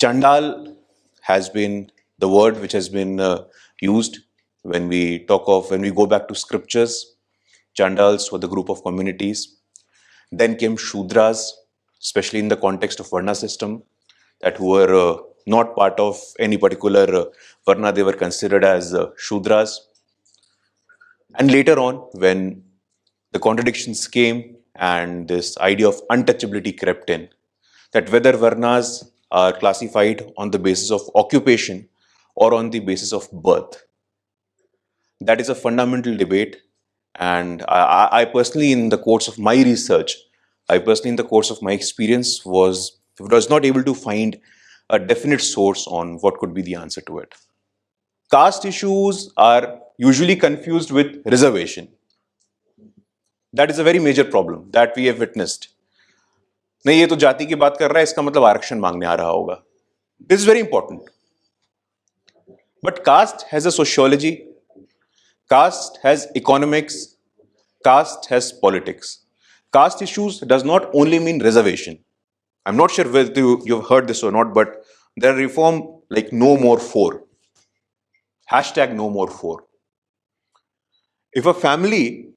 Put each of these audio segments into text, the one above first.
Chandal has been the word which has been used when we go back to scriptures. Chandals were the group of communities. Then came Shudras, especially in the context of Varna system, that who were not part of any particular Varna, they were considered as Shudras. And later on, when the contradictions came and this idea of untouchability crept in, that whether Varnas are classified on the basis of occupation or on the basis of birth. That is a fundamental debate. And I personally, in the course of my research, in the course of my experience, was not able to find a definite source on what could be the answer to it. Caste issues are usually confused with reservation. That is a very major problem that we have witnessed. नहीं ये तो जाति की बात कर रहा है, इसका मतलब आरक्षण मांगने आ रहा होगा. This is very important. But caste has a sociology, caste has economics, caste has politics. Caste issues does not only mean reservation. I'm not sure whether you've heard this or not, but there are reform like no more 4. Hashtag no more 4. If a family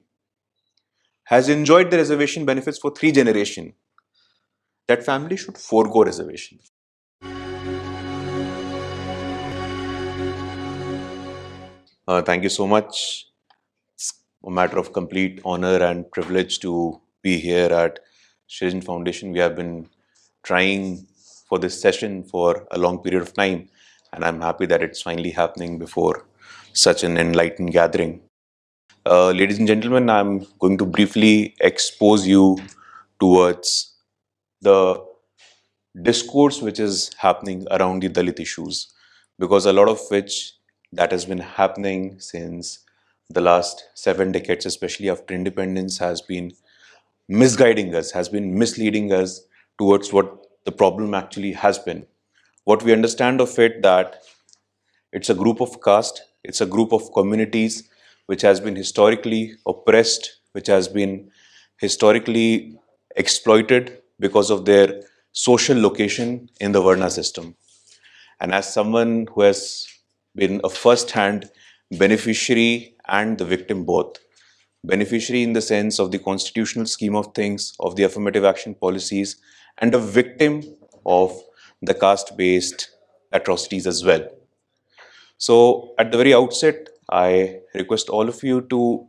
has enjoyed the reservation benefits for 3 generations, that family should forego reservation. Thank you so much. It's a matter of complete honor and privilege to be here at Srijan Foundation. We have been trying for this session for a long period of time, and I'm happy that it's finally happening before such an enlightened gathering. Ladies and gentlemen, I'm going to briefly expose you towards the discourse which is happening around the Dalit issues, because a lot of which that has been happening since the last 7 decades, especially after independence, has been misguiding us, has been misleading us towards what the problem actually has been. What we understand of it, that it's a group of caste, it's a group of communities which has been historically oppressed, which has been historically exploited because of their social location in the Varna system. And as someone who has been a first-hand beneficiary and the victim both, beneficiary in the sense of the constitutional scheme of things, of the affirmative action policies, and a victim of the caste-based atrocities as well. So at the very outset, I request all of you to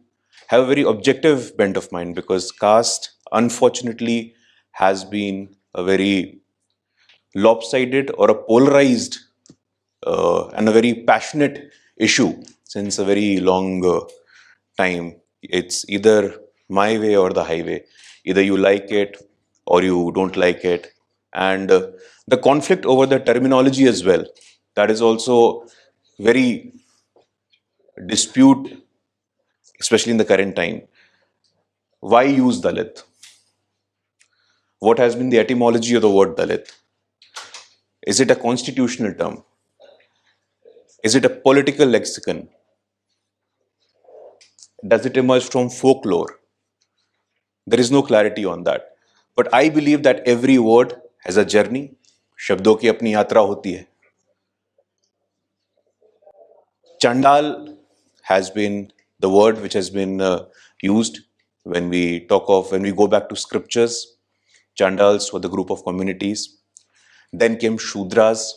have a very objective bent of mind, because caste, unfortunately, has been a very lopsided or a polarized and a very passionate issue since a very long time. It's either my way or the highway. Either you like it or you don't like it. And the conflict over the terminology as well, that is also very dispute, especially in the current time. Why use Dalit? What has been the etymology of the word Dalit? Is it a constitutional term? Is it a political lexicon? Does it emerge from folklore? There is no clarity on that. But I believe that every word has a journey. शब्दों की अपनी यात्रा होती है. Chandal has been the word which has been used when we go back to scriptures. Chandals were the group of communities. Then came Shudras,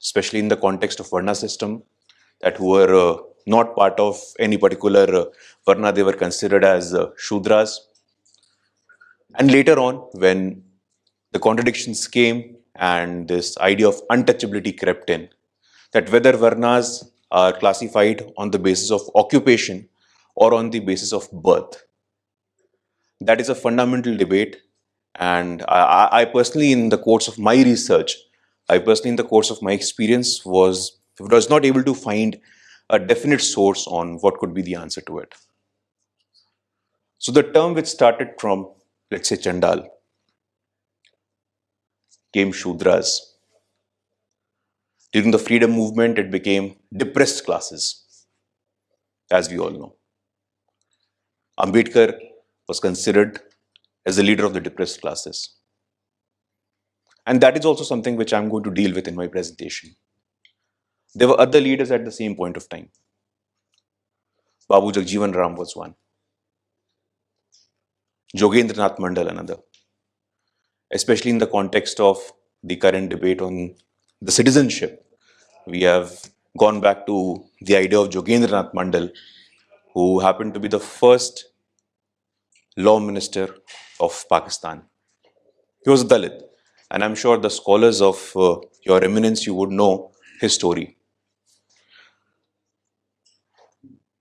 especially in the context of Varna system, that who were not part of any particular Varna, they were considered as Shudras. And later on, when the contradictions came and this idea of untouchability crept in, that whether Varnas are classified on the basis of occupation or on the basis of birth. That is a fundamental debate. And I personally, in the course of my research, in the course of my experience, was not able to find a definite source on what could be the answer to it. So the term which started from, let's say, Chandal, came Shudras. During the freedom movement, it became depressed classes, as we all know. Ambedkar was considered as the leader of the depressed classes. And that is also something which I'm going to deal with in my presentation. There were other leaders at the same point of time. Babu Jagjeevan Ram was one. Jogendranath Mandal another. Especially in the context of the current debate on the citizenship. We have gone back to the idea of Jogendranath Mandal, who happened to be the first law minister of Pakistan. He was a Dalit, and I'm sure the scholars of your eminence, you would know his story.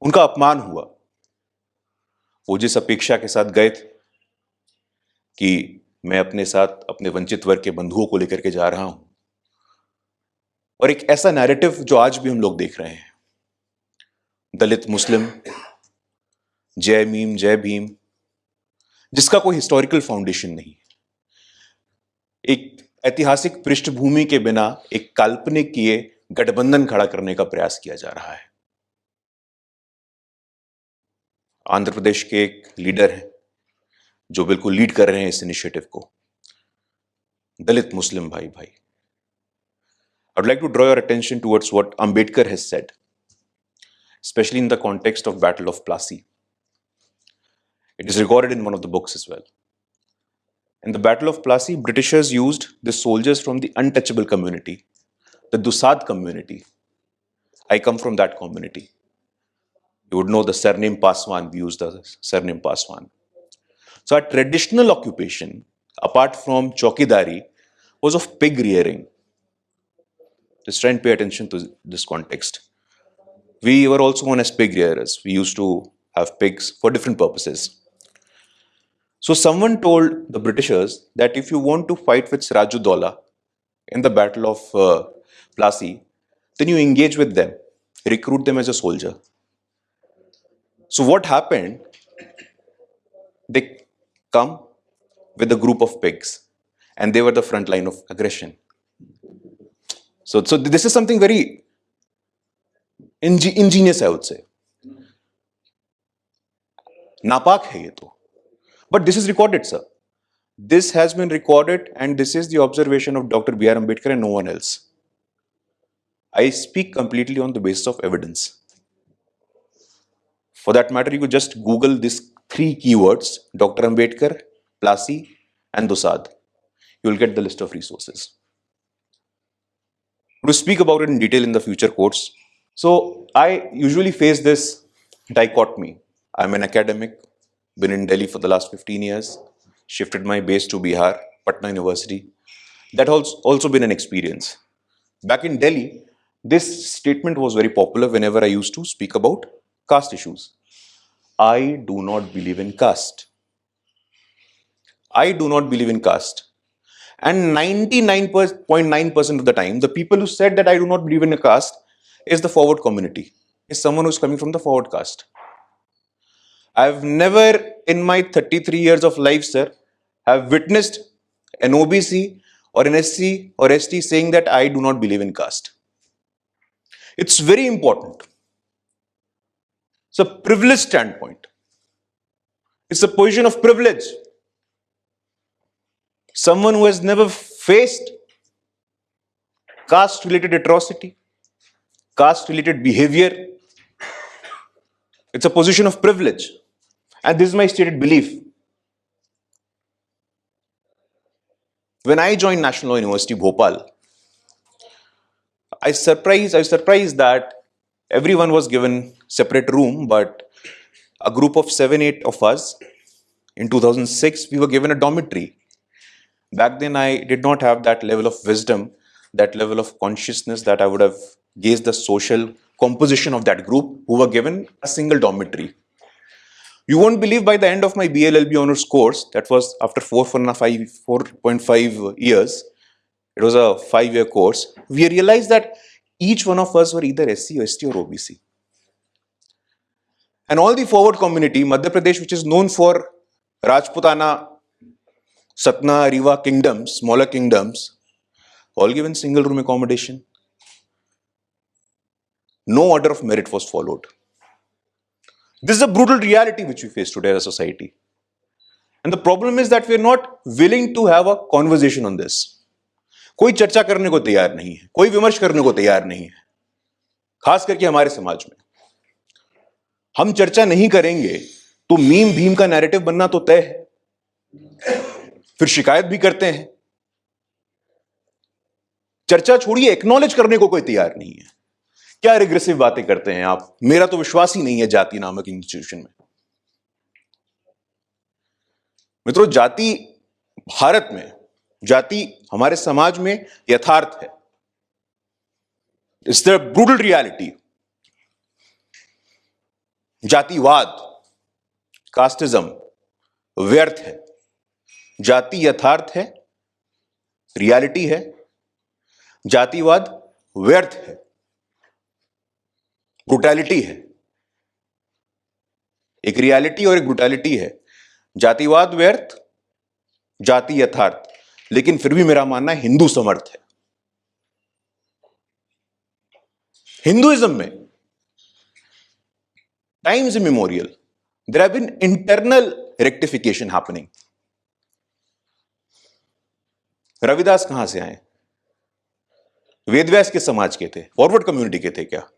उनका अपमान हुआ. वो जिस अपेक्षा के साथ गए थे कि मैं अपने साथ अपने वंचित वर्ग के बंधुओं को लेकर के जा रहा हूं, और एक ऐसा नैरेटिव जो आज भी हम लोग देख रहे हैं, दलित मुस्लिम, जय मीम जय भीम, जिसका कोई हिस्टोरिकल फाउंडेशन नहीं, एक ऐतिहासिक पृष्ठभूमि के बिना एक काल्पनिक किए गठबंधन खड़ा करने का प्रयास किया जा रहा है. आंध्र प्रदेश के एक लीडर हैं जो बिल्कुल लीड कर रहे हैं इस इनिशिएटिव को, दलित मुस्लिम भाई भाई. I would like to draw your attention towards what Ambedkar has said, especially in the context of Battle of Plassey. It is recorded in one of the books as well. In the Battle of Plassey, Britishers used the soldiers from the untouchable community, the Dusad community. I come from that community. You would know the surname Paswan. We use the surname Paswan. So our traditional occupation, apart from chowkidari, was of pig rearing. Just try and pay attention to this context. We were also known as pig rearers. We used to have pigs for different purposes. So someone told the Britishers that if you want to fight with Sirajuddaulah in the Battle of Plassey, then you engage with them, recruit them as a soldier. So what happened? They come with a group of pigs, and they were the front line of aggression. So this is something very ingenious, I would say. Napak hai ye to. But this is recorded, sir. This has been recorded, and this is the observation of Dr. B.R. Ambedkar and no one else. I speak completely on the basis of evidence. For that matter, you could just Google these three keywords, Dr. Ambedkar, Plassey, and Dusad. You will get the list of resources. To speak about it in detail in the future course. So I usually face this dichotomy. I'm an academic, been in Delhi for the last 15 years, shifted my base to Bihar, Patna University. That has also been an experience. Back in Delhi, this statement was very popular whenever I used to speak about caste issues. I do not believe in caste. I do not believe in caste. And 99.9% of the time, the people who said that I do not believe in a caste is the forward community, is someone who's coming from the forward caste. I've never in my 33 years of life, sir, have witnessed an OBC or an SC or ST saying that I do not believe in caste. It's very important. It's a privileged standpoint. It's a position of privilege. Someone who has never faced caste-related atrocity, caste-related behavior. It's a position of privilege. And this is my stated belief. When I joined National Law University, Bhopal, I was surprised that everyone was given separate room, but a group of 7-8 of us, in 2006, we were given a dormitory. Back then, I did not have that level of wisdom, that level of consciousness that I would have gauged the social composition of that group who were given a single dormitory. You won't believe, by the end of my BLLB honors course, that was after 4.5 years, it was a 5-year course, we realized that each one of us were either SC or ST or OBC. And all the forward community, Madhya Pradesh, which is known for Rajputana, Satna, Riva kingdoms, smaller kingdoms, all given single room accommodation. No order of merit was followed. This is a brutal reality which we face today as a society. And the problem is that we are not willing to have a conversation on this. कोई चर्चा करने को तैयार नहीं है, कोई विमर्श करने को तैयार नहीं है, खास करके हमारे समाज में। हम चर्चा नहीं करेंगे तो मीम भीम का नैरेटिव बनना तो तय है, फिर शिकायत भी करते हैं। चर्चा छोड़िए, एक्नॉलेज करने को कोई तैयार नहीं है। क्या रिग्रेसिव बातें करते हैं आप, मेरा तो विश्वास ही नहीं है जाति नामक इंस्टीट्यूशन में। मित्रों, जाति भारत में, जाति हमारे समाज में यथार्थ है। It's the brutal reality. जातिवाद, कास्टिज्म व्यर्थ है, जाति यथार्थ है, रियलिटी है। जातिवाद व्यर्थ है, ब्रुटैलिटी है। एक रियलिटी और एक ब्रुटैलिटी है। जातिवाद व्यर्थ, जाति यथार्थ। लेकिन फिर भी मेरा मानना है हिंदू समर्थ है। हिंदुइज्म में times immemorial there have been internal rectification happening. Ravidas कहां से आए? वेदव्यास के समाज के थे, फॉरवर्ड कम्युनिटी के थे क्या?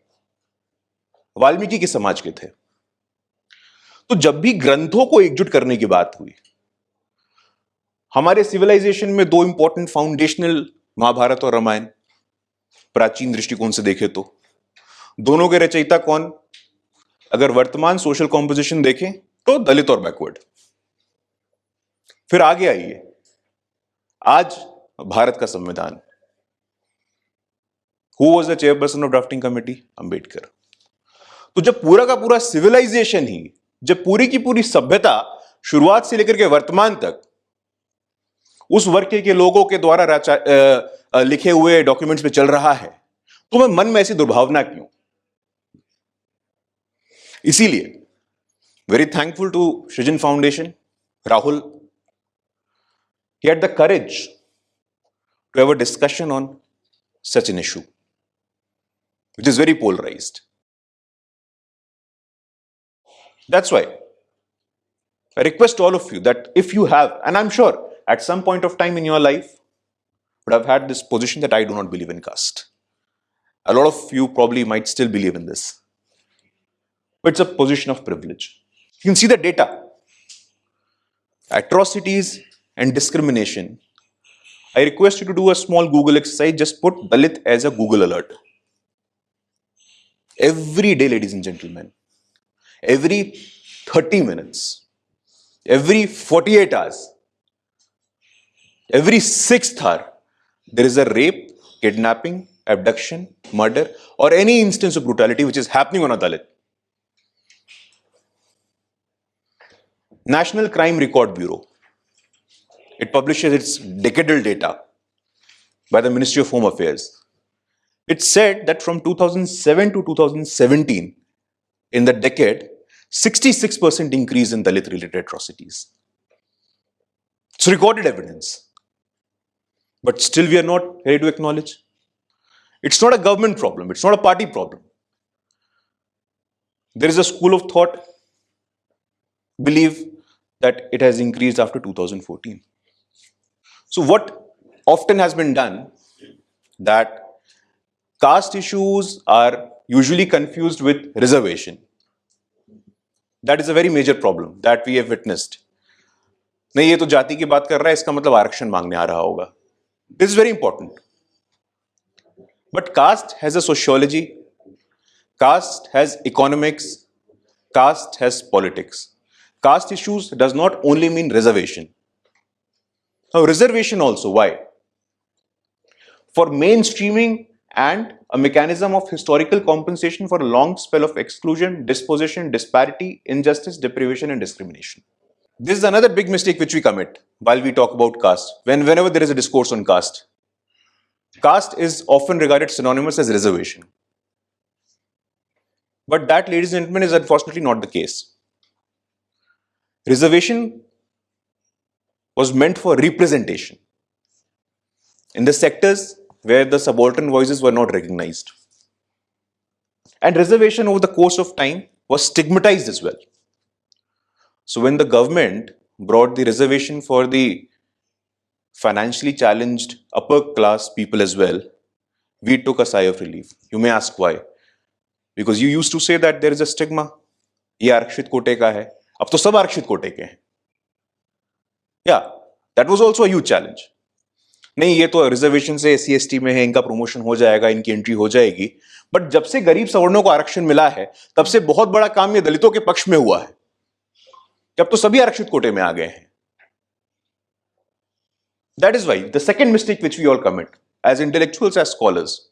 वाल्मीकि के समाज के थे। तो जब भी ग्रंथों को एकजुट करने की बात हुई, हमारे सिविलाइजेशन में दो इंपॉर्टेंट फाउंडेशनल, महाभारत और रामायण, प्राचीन दृष्टिकोण से देखें तो दोनों के रचयिता कौन? अगर वर्तमान सोशल कॉम्पोजिशन देखें तो दलित और बैकवर्ड। फिर आगे आइए, आज भारत का संविधान, who was the chairperson of drafting committee? Ambedkar. तो जब पूरा का पूरा सिविलाइजेशन ही, जब पूरी की पूरी सभ्यता शुरुआत से लेकर के वर्तमान तक उस वर्ग के लोगों के द्वारा लिखे हुए डॉक्यूमेंट्स में चल रहा है, तो मैं मन में ऐसी दुर्भावना क्यों? इसीलिए वेरी थैंकफुल टू सृजन foundation, Rahul, he had the courage to have a discussion on such an issue, which is very polarized. That's why I request all of you that if you have, and I'm sure at some point of time in your life would have had this position that I do not believe in caste. A lot of you probably might still believe in this. But it's a position of privilege. You can see the data. Atrocities and discrimination. I request you to do a small Google exercise. Just put Dalit as a Google alert. Every day, ladies and gentlemen, every 30 minutes, every 48 hours, every 6th hour, there is a rape, kidnapping, abduction, murder, or any instance of brutality which is happening on a Dalit. National Crime Record Bureau, it publishes its decadal data by the Ministry of Home Affairs. It said that from 2007 to 2017, in the decade, 66% increase in Dalit-related atrocities. It's recorded evidence. But still we are not ready to acknowledge. It's not a government problem. It's not a party problem. There is a school of thought, believe that it has increased after 2014. So what often has been done, that caste issues are usually confused with reservation. That is a very major problem that we have witnessed. नहीं, ये तो जाति की बात कर रहा है, इसका मतलब आरक्षण मांगने आ रहा होगा. This is very important. But caste has a sociology, caste has economics, caste has politics. Caste issues does not only mean reservation. Now, reservation also, why? For mainstreaming and a mechanism of historical compensation for a long spell of exclusion, dispossession, disparity, injustice, deprivation, and discrimination. This is another big mistake which we commit while we talk about caste. Whenever there is a discourse on caste, caste is often regarded synonymous as reservation. But that, ladies and gentlemen, is unfortunately not the case. Reservation was meant for representation in the sectors where the subaltern voices were not recognized. And reservation over the course of time was stigmatized as well. So when the government brought the reservation for the financially challenged upper class people as well, we took a sigh of relief. You may ask why. Because you used to say that there is a stigma. ये आरक्षित कोटे का है, अब तो सब आरक्षित कोटे के हैं. Yeah, that was also a huge challenge. नहीं, ये तो रिजर्वेशन से एससी एसटी में है, इनका प्रमोशन हो जाएगा, इनकी एंट्री हो जाएगी. बट जब से गरीब सवर्णों को आरक्षण मिला है, तब से बहुत बड़ा काम ये दलितों के पक्ष में हुआ है. अब तो सभी आरक्षित कोटे में आ गए हैं. That is why the second mistake which we all commit as intellectuals, as scholars,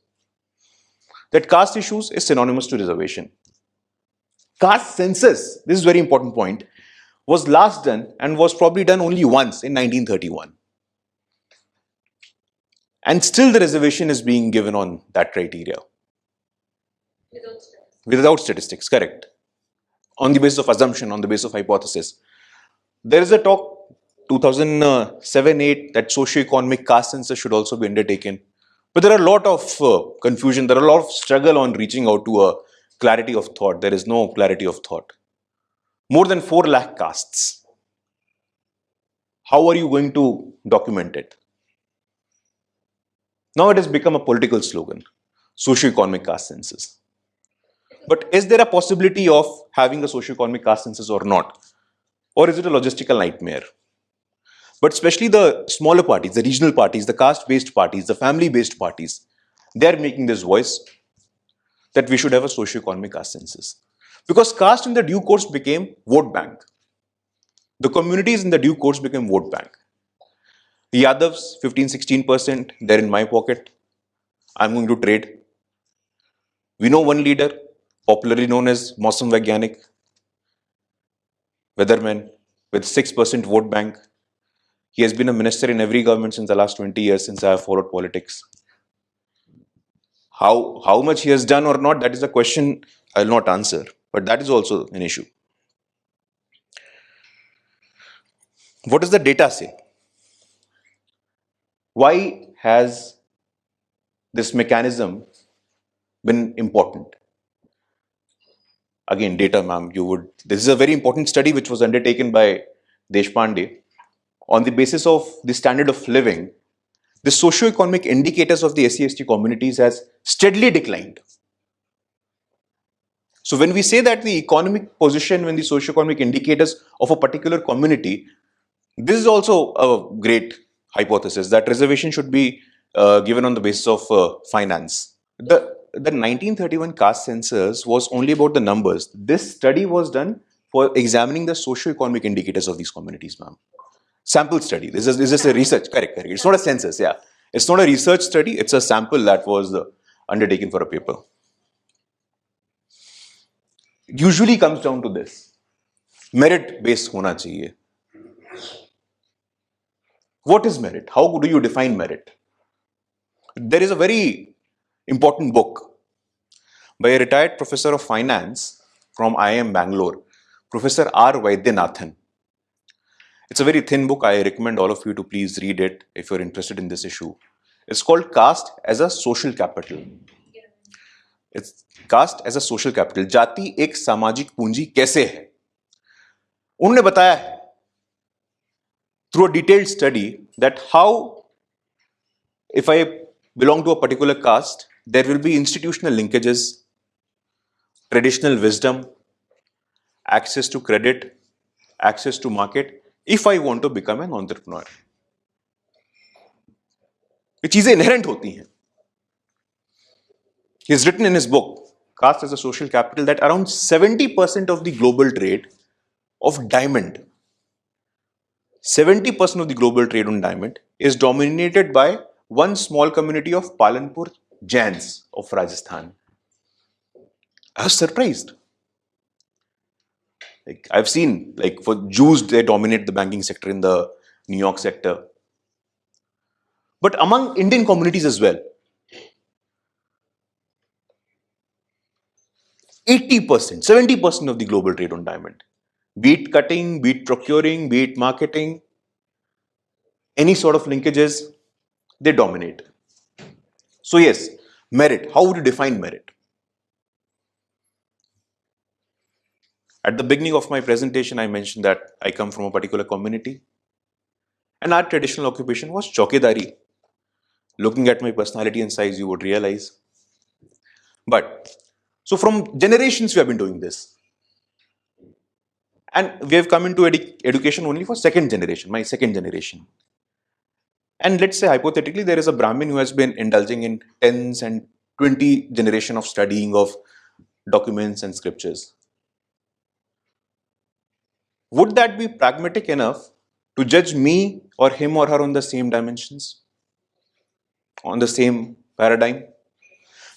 that caste issues is synonymous to reservation. Caste census, this is a very important point, was last done and was probably done only once in 1931. And still the reservation is being given on that criteria. Without statistics, correct. On the basis of assumption, on the basis of hypothesis. There is a talk 2007-8 that socio-economic caste census should also be undertaken. But there are a lot of confusion, there are a lot of struggle on reaching out to a clarity of thought. There is no clarity of thought. More than 4 lakh castes. How are you going to document it? Now it has become a political slogan, socio-economic caste census. But is there a possibility of having a socio-economic caste census or not? Or is it a logistical nightmare? But especially the smaller parties, the regional parties, the caste-based parties, the family-based parties, they are making this voice that we should have a socio-economic caste census. Because caste in the due course became vote bank. The communities in the due course became vote bank. Yadavs, 15-16%, they're in my pocket. I'm going to trade. We know one leader, popularly known as Mausam Vaigyanik, weatherman, with 6% vote bank. He has been a minister in every government since the last 20 years since I have followed politics. How much he has done or not, that is a question I will not answer. But that is also an issue. What does the data say? Why has this mechanism been important? Again, data, ma'am, this is a very important study which was undertaken by Deshpande. On the basis of the standard of living, the socio-economic indicators of the SC/ST communities has steadily declined. So when we say that the economic position, when the socio-economic indicators of a particular community, this is also a great hypothesis that reservation should be given on the basis of finance. The 1931 caste census was only about the numbers. This study was done for examining the socio-economic indicators of these communities, ma'am. Sample study. This is a research. Correct. It's not a census. Yeah. It's not a research study. It's a sample that was undertaken for a paper. It usually comes down to this. Merit based hona chahiye. What is merit? How do you define merit? There is a very important book by a retired professor of finance from IIM Bangalore, Professor R. Vaidyanathan. It's a very thin book. I recommend all of you to please read it if you're interested in this issue. It's called Caste as a Social Capital. It's Caste as a Social Capital. जाति एक सामाजिक पूंजी कैसे है? उन्होंने बताया है through a detailed study that how, if I belong to a particular caste, there will be institutional linkages, traditional wisdom, access to credit, access to market, if I want to become an entrepreneur. ये चीजें inherent होती हैं. He has written in his book, Caste as a Social Capital, that around 70% of the global trade of diamond, 70% of the global trade on diamond is dominated by one small community of Palanpur Jains of Rajasthan. I was surprised. I've seen, for Jews, they dominate the banking sector in the New York sector. But among Indian communities as well, 80%, 70% of the global trade on diamond, be it cutting, be it procuring, be it marketing, any sort of linkages, they dominate. So yes, merit. How would you define merit? At the beginning of my presentation, I mentioned that I come from a particular community. And our traditional occupation was chowkidari. Looking at my personality and size, you would realize. But, so from generations we have been doing this. And we have come into education only for second generation, my second generation. And let's say hypothetically there is a Brahmin who has been indulging in tens and 20 generation of studying of documents and scriptures. Would that be pragmatic enough to judge me or him or her on the same dimensions? On the same paradigm?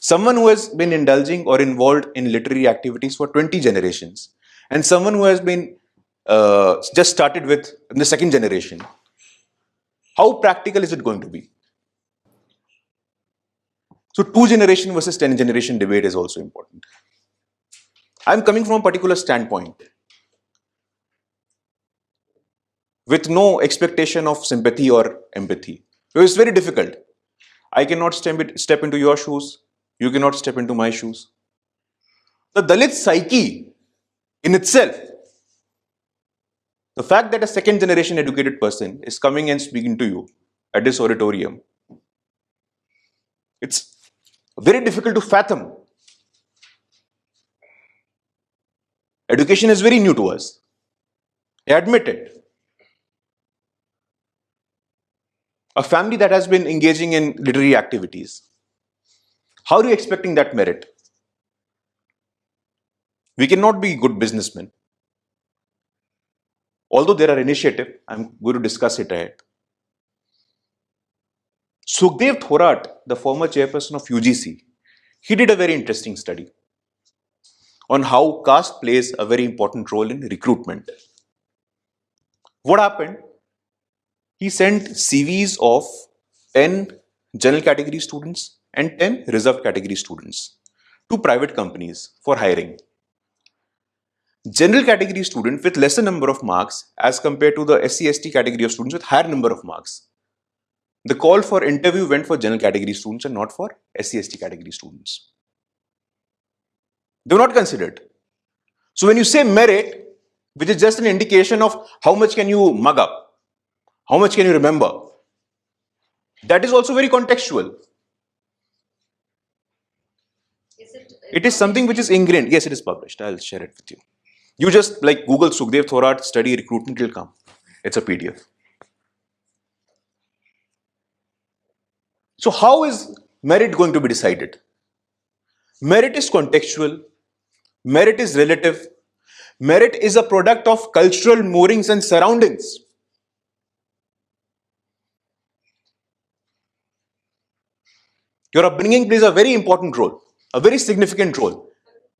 Someone who has been indulging or involved in literary activities for 20 generations and someone who has been just started with in the second generation, how practical is it going to be? So 2 generation versus 10 generation debate is also important. I'm coming from a particular standpoint with no expectation of sympathy or empathy. So it's very difficult. I cannot step into your shoes. You cannot step into my shoes. The Dalit psyche in itself, the fact that a second generation educated person is coming and speaking to you at this auditorium, it's very difficult to fathom. Education is very new to us. I admit it. A family that has been engaging in literary activities, how are you expecting that merit? We cannot be good businessmen. Although there are initiatives, I'm going to discuss it ahead. Sukhdev Thorat, the former chairperson of UGC, he did a very interesting study on how caste plays a very important role in recruitment. What happened? He sent CVs of 10 general category students and 10 reserved category students to private companies for hiring. General category student with lesser number of marks as compared to the SC/ST category of students with higher number of marks. The call for interview went for general category students and not for SC/ST category students. They were not considered. So when you say merit, which is just an indication of how much can you mug up, how much can you remember, that is also very contextual. It is something which is ingrained. Yes, it is published. I'll share it with you. You just like Google Sukhdev Thorat study recruitment, it will come. It's a PDF. So how is merit going to be decided? Merit is contextual. Merit is relative. Merit is a product of cultural moorings and surroundings. Your upbringing plays a very important role, a very significant role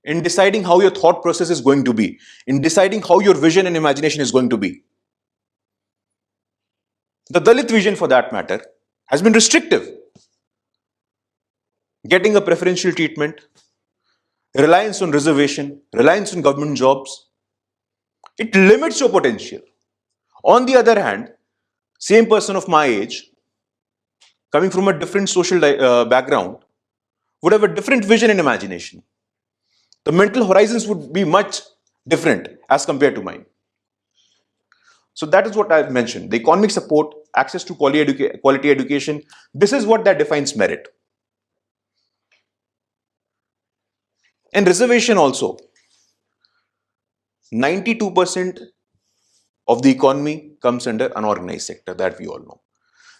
in deciding how your thought process is going to be, in deciding how your vision and imagination is going to be. The Dalit vision, for that matter, has been restrictive. Getting a preferential treatment, reliance on reservation, reliance on government jobs, it limits your potential. On the other hand, same person of my age, coming from a different social background, would have a different vision and imagination. The mental horizons would be much different as compared to mine. So that is what I've mentioned. The economic support, access to quality education, this is what that defines merit. And reservation also. 92% of the economy comes under unorganized sector, that we all know.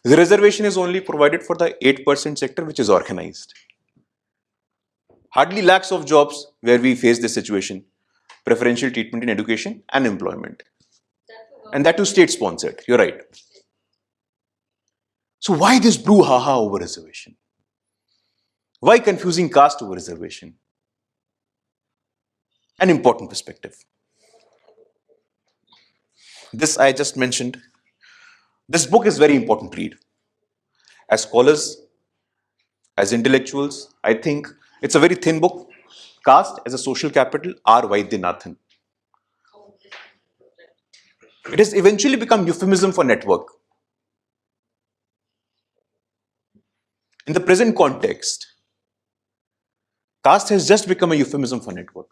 The reservation is only provided for the 8% sector which is organized. Hardly lakhs of jobs where we face this situation, preferential treatment in education and employment. And that too state sponsored, you're right. So why this brouhaha over reservation? Why confusing caste over reservation? An important perspective. This I just mentioned. This book is very important read. As scholars, as intellectuals, I think it's a very thin book. Caste as a Social Capital, R. Vaidyanathan. It has eventually become euphemism for network. In the present context, caste has just become a euphemism for network.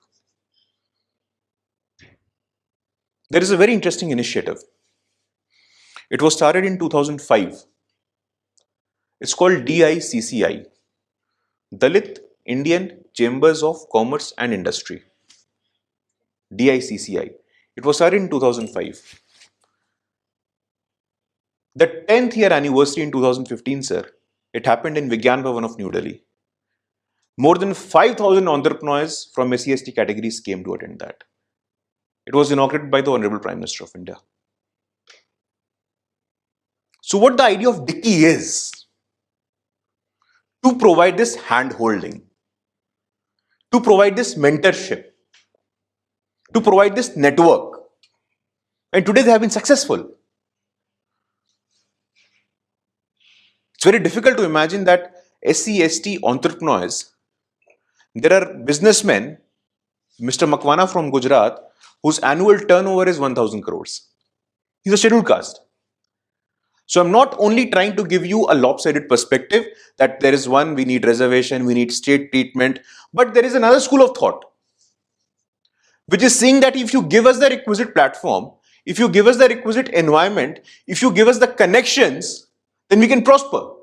There is a very interesting initiative. It was started in 2005. It's called DICCI, Dalit Indian Chambers of Commerce and Industry. DICCI. It was started in 2005. The 10th year anniversary in 2015, sir, it happened in Vigyan Bhavan of New Delhi. More than 5,000 entrepreneurs from SC/ST categories came to attend that. It was inaugurated by the Honorable Prime Minister of India. So what the idea of Dicky is, to provide this hand-holding, to provide this mentorship, to provide this network. And today they have been successful. It's very difficult to imagine that SC/ST entrepreneurs, there are businessmen, Mr. Makwana from Gujarat, whose annual turnover is 1,000 crores. He's a scheduled caste. So I'm not only trying to give you a lopsided perspective that there is one, we need reservation, we need state treatment, but there is another school of thought, which is saying that if you give us the requisite platform, if you give us the requisite environment, if you give us the connections, then we can prosper.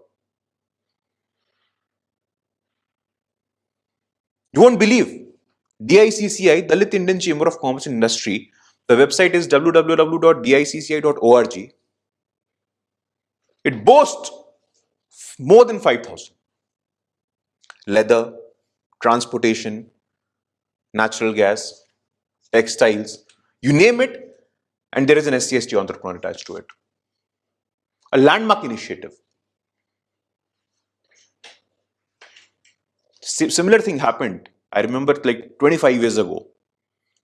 You won't believe. DICCI, Dalit Indian Chamber of Commerce and Industry, the website is www.dicci.org. It boasts more than 5,000. Leather, transportation, natural gas, textiles, you name it, and there is an SC/ST entrepreneur attached to it. A landmark initiative. Similar thing happened, I remember, like 25 years ago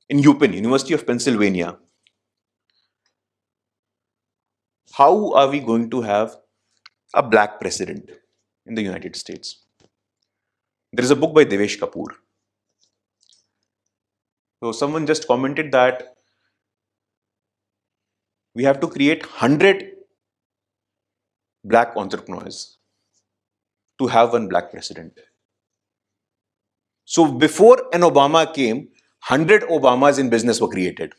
in UPenn, University of Pennsylvania. How are we going to have a black president in the United States? There is a book by Devesh Kapoor. So someone just commented that we have to create 100 black entrepreneurs to have one black president. So before an Obama came, 100 Obamas in business were created.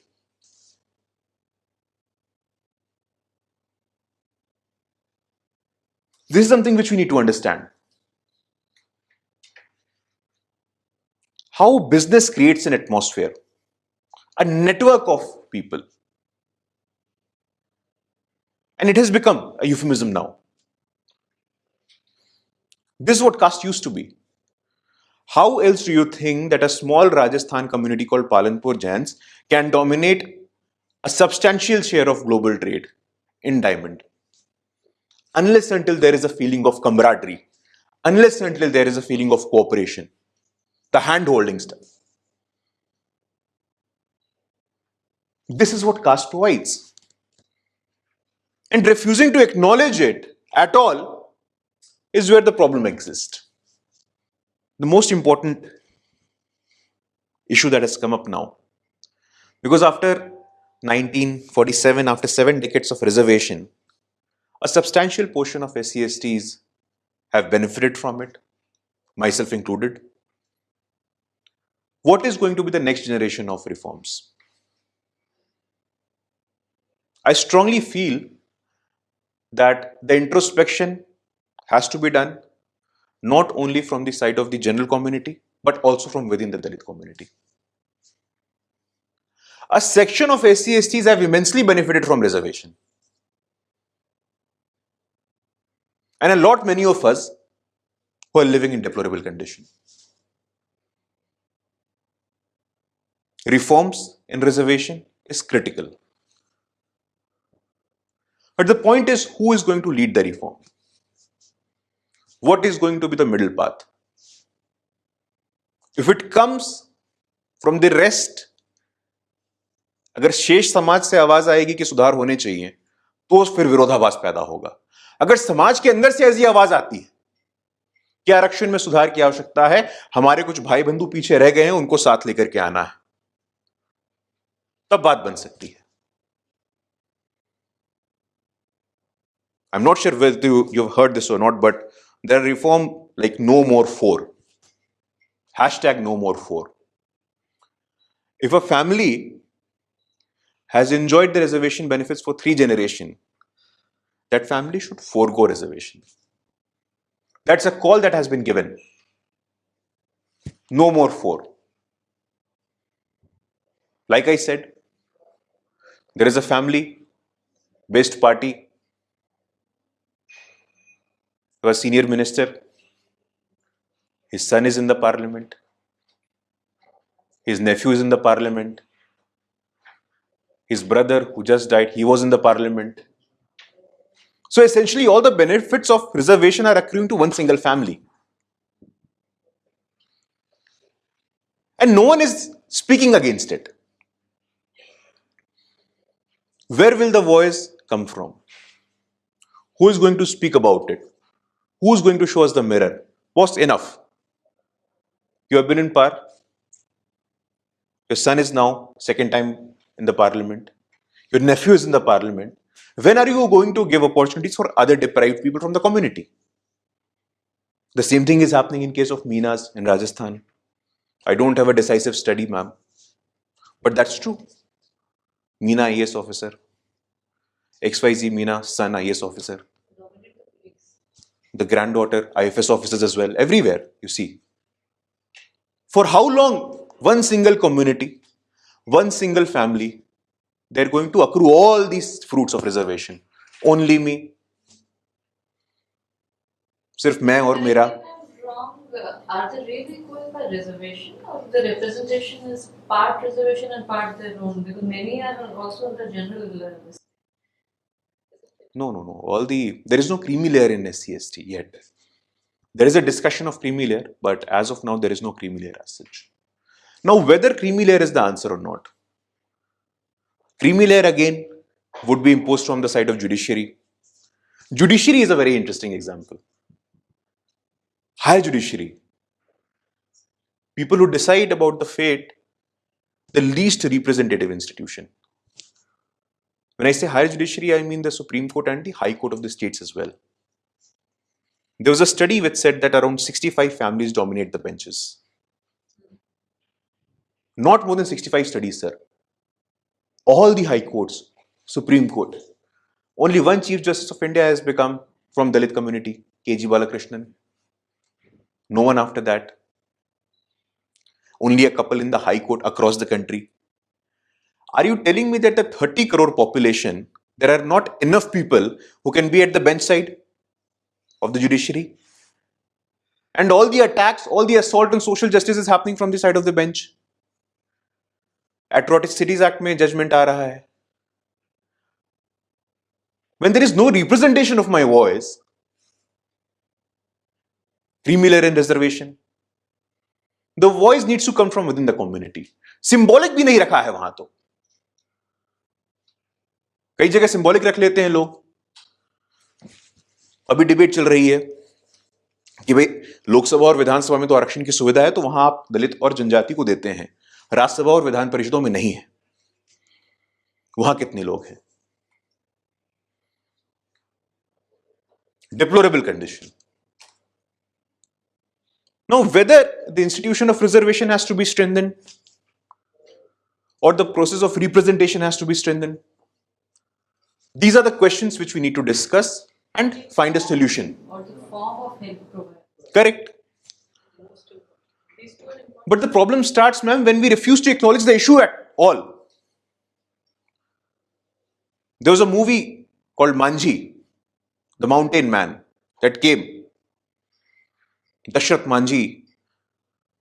This is something which we need to understand. How business creates an atmosphere, a network of people. And it has become a euphemism now. This is what caste used to be. How else do you think that a small Rajasthan community called Palanpur Jains can dominate a substantial share of global trade in diamond? Unless until there is a feeling of camaraderie, unless until there is a feeling of cooperation, the hand-holding stuff. This is what caste provides. And refusing to acknowledge it at all is where the problem exists. The most important issue that has come up now, because after 1947, after 7 decades of reservation, a substantial portion of SC/STs have benefited from it, myself included. What is going to be the next generation of reforms? I strongly feel that the introspection has to be done not only from the side of the general community, but also from within the Dalit community. A section of SC/STs have immensely benefited from reservation. And a lot many of us who are living in deplorable condition. Reforms in reservation is critical. But the point is, who is going to lead the reform? What is going to be the middle path? If it comes from the rest, अगर शेष समाज से आवाज आएगी कि सुधार होने चाहिए, तो फिर विरोधाभास पैदा होगा. अगर समाज के अंदर से ऐसी आवाज आती है कि आरक्षण में सुधार की आवश्यकता है, हमारे कुछ भाई बंधु पीछे रह गए हैं, उनको साथ लेकर के आना है, तब बात बन सकती है. I'm not sure whether you've heard this or not, but there are reform like No More 4. Hashtag No More 4. If a family has enjoyed the reservation benefits for 3 generations, that family should forego reservation. That's a call that has been given. No more 4. Like I said, there is a family-based party, a senior minister, his son is in the parliament, his nephew is in the parliament, his brother who just died, he was in the parliament. So essentially all the benefits of reservation are accruing to one single family. And no one is speaking against it. Where will the voice come from? Who is going to speak about it? Who is going to show us the mirror? What's enough? You have been in power. Your son is now second time in the parliament. Your nephew is in the parliament. When are you going to give opportunities for other deprived people from the community? The same thing is happening in case of Meenas in Rajasthan. I don't have a decisive study, ma'am. But that's true. Meena IAS officer. XYZ Meena, son IAS officer. The granddaughter, IFS officers as well. Everywhere, you see. For how long? One single community, one single family, they're going to accrue all these fruits of reservation. Only me. सिर्फ मैं और मेरा. Are they really going by reservation, or the representation is part reservation and part their own? Because many are also on the general list. No. There is no creamy layer in SC/ST yet. There is a discussion of creamy layer, but as of now, there is no creamy layer as such. Now, whether creamy layer is the answer or not, creamy layer again would be imposed from the side of judiciary. Judiciary is a very interesting example. Higher judiciary, people who decide about the fate, the least representative institution. When I say higher judiciary, I mean the Supreme Court and the High Court of the states as well. There was a study which said that around 65 families dominate the benches. Not more than 65 studies, sir. All the high courts, Supreme Court. Only one Chief Justice of India has become from Dalit community, KG Balakrishnan. No one after that. Only a couple in the High Court across the country. Are you telling me that the 30 crore population, there are not enough people who can be at the bench side of the judiciary? And all the attacks, all the assault on social justice is happening from the side of the bench. Atrocities Act में judgment आ रहा है. When there is no representation of my voice, creamy layer and reservation, the voice needs to come from within the community. Symbolic भी नहीं रखा है वहां तो. कई जगह symbolic रख लेते हैं लोग. अभी डिबेट चल रही है कि भाई लोकसभा और विधानसभा में तो आरक्षण की सुविधा है, तो वहां आप दलित और जनजाति को देते हैं, राज्यसभा और विधान परिषदों में नहीं है. वहां कितने लोग हैं? Deplorable condition. Now, whether the institution of reservation has to be strengthened or the process of representation has to be strengthened, these are the questions which we need to discuss and find a solution. Or the form of help provided. Correct. But the problem starts, ma'am, when we refuse to acknowledge the issue at all. There was a movie called Manji, the mountain man, that came. Dashrath Manji,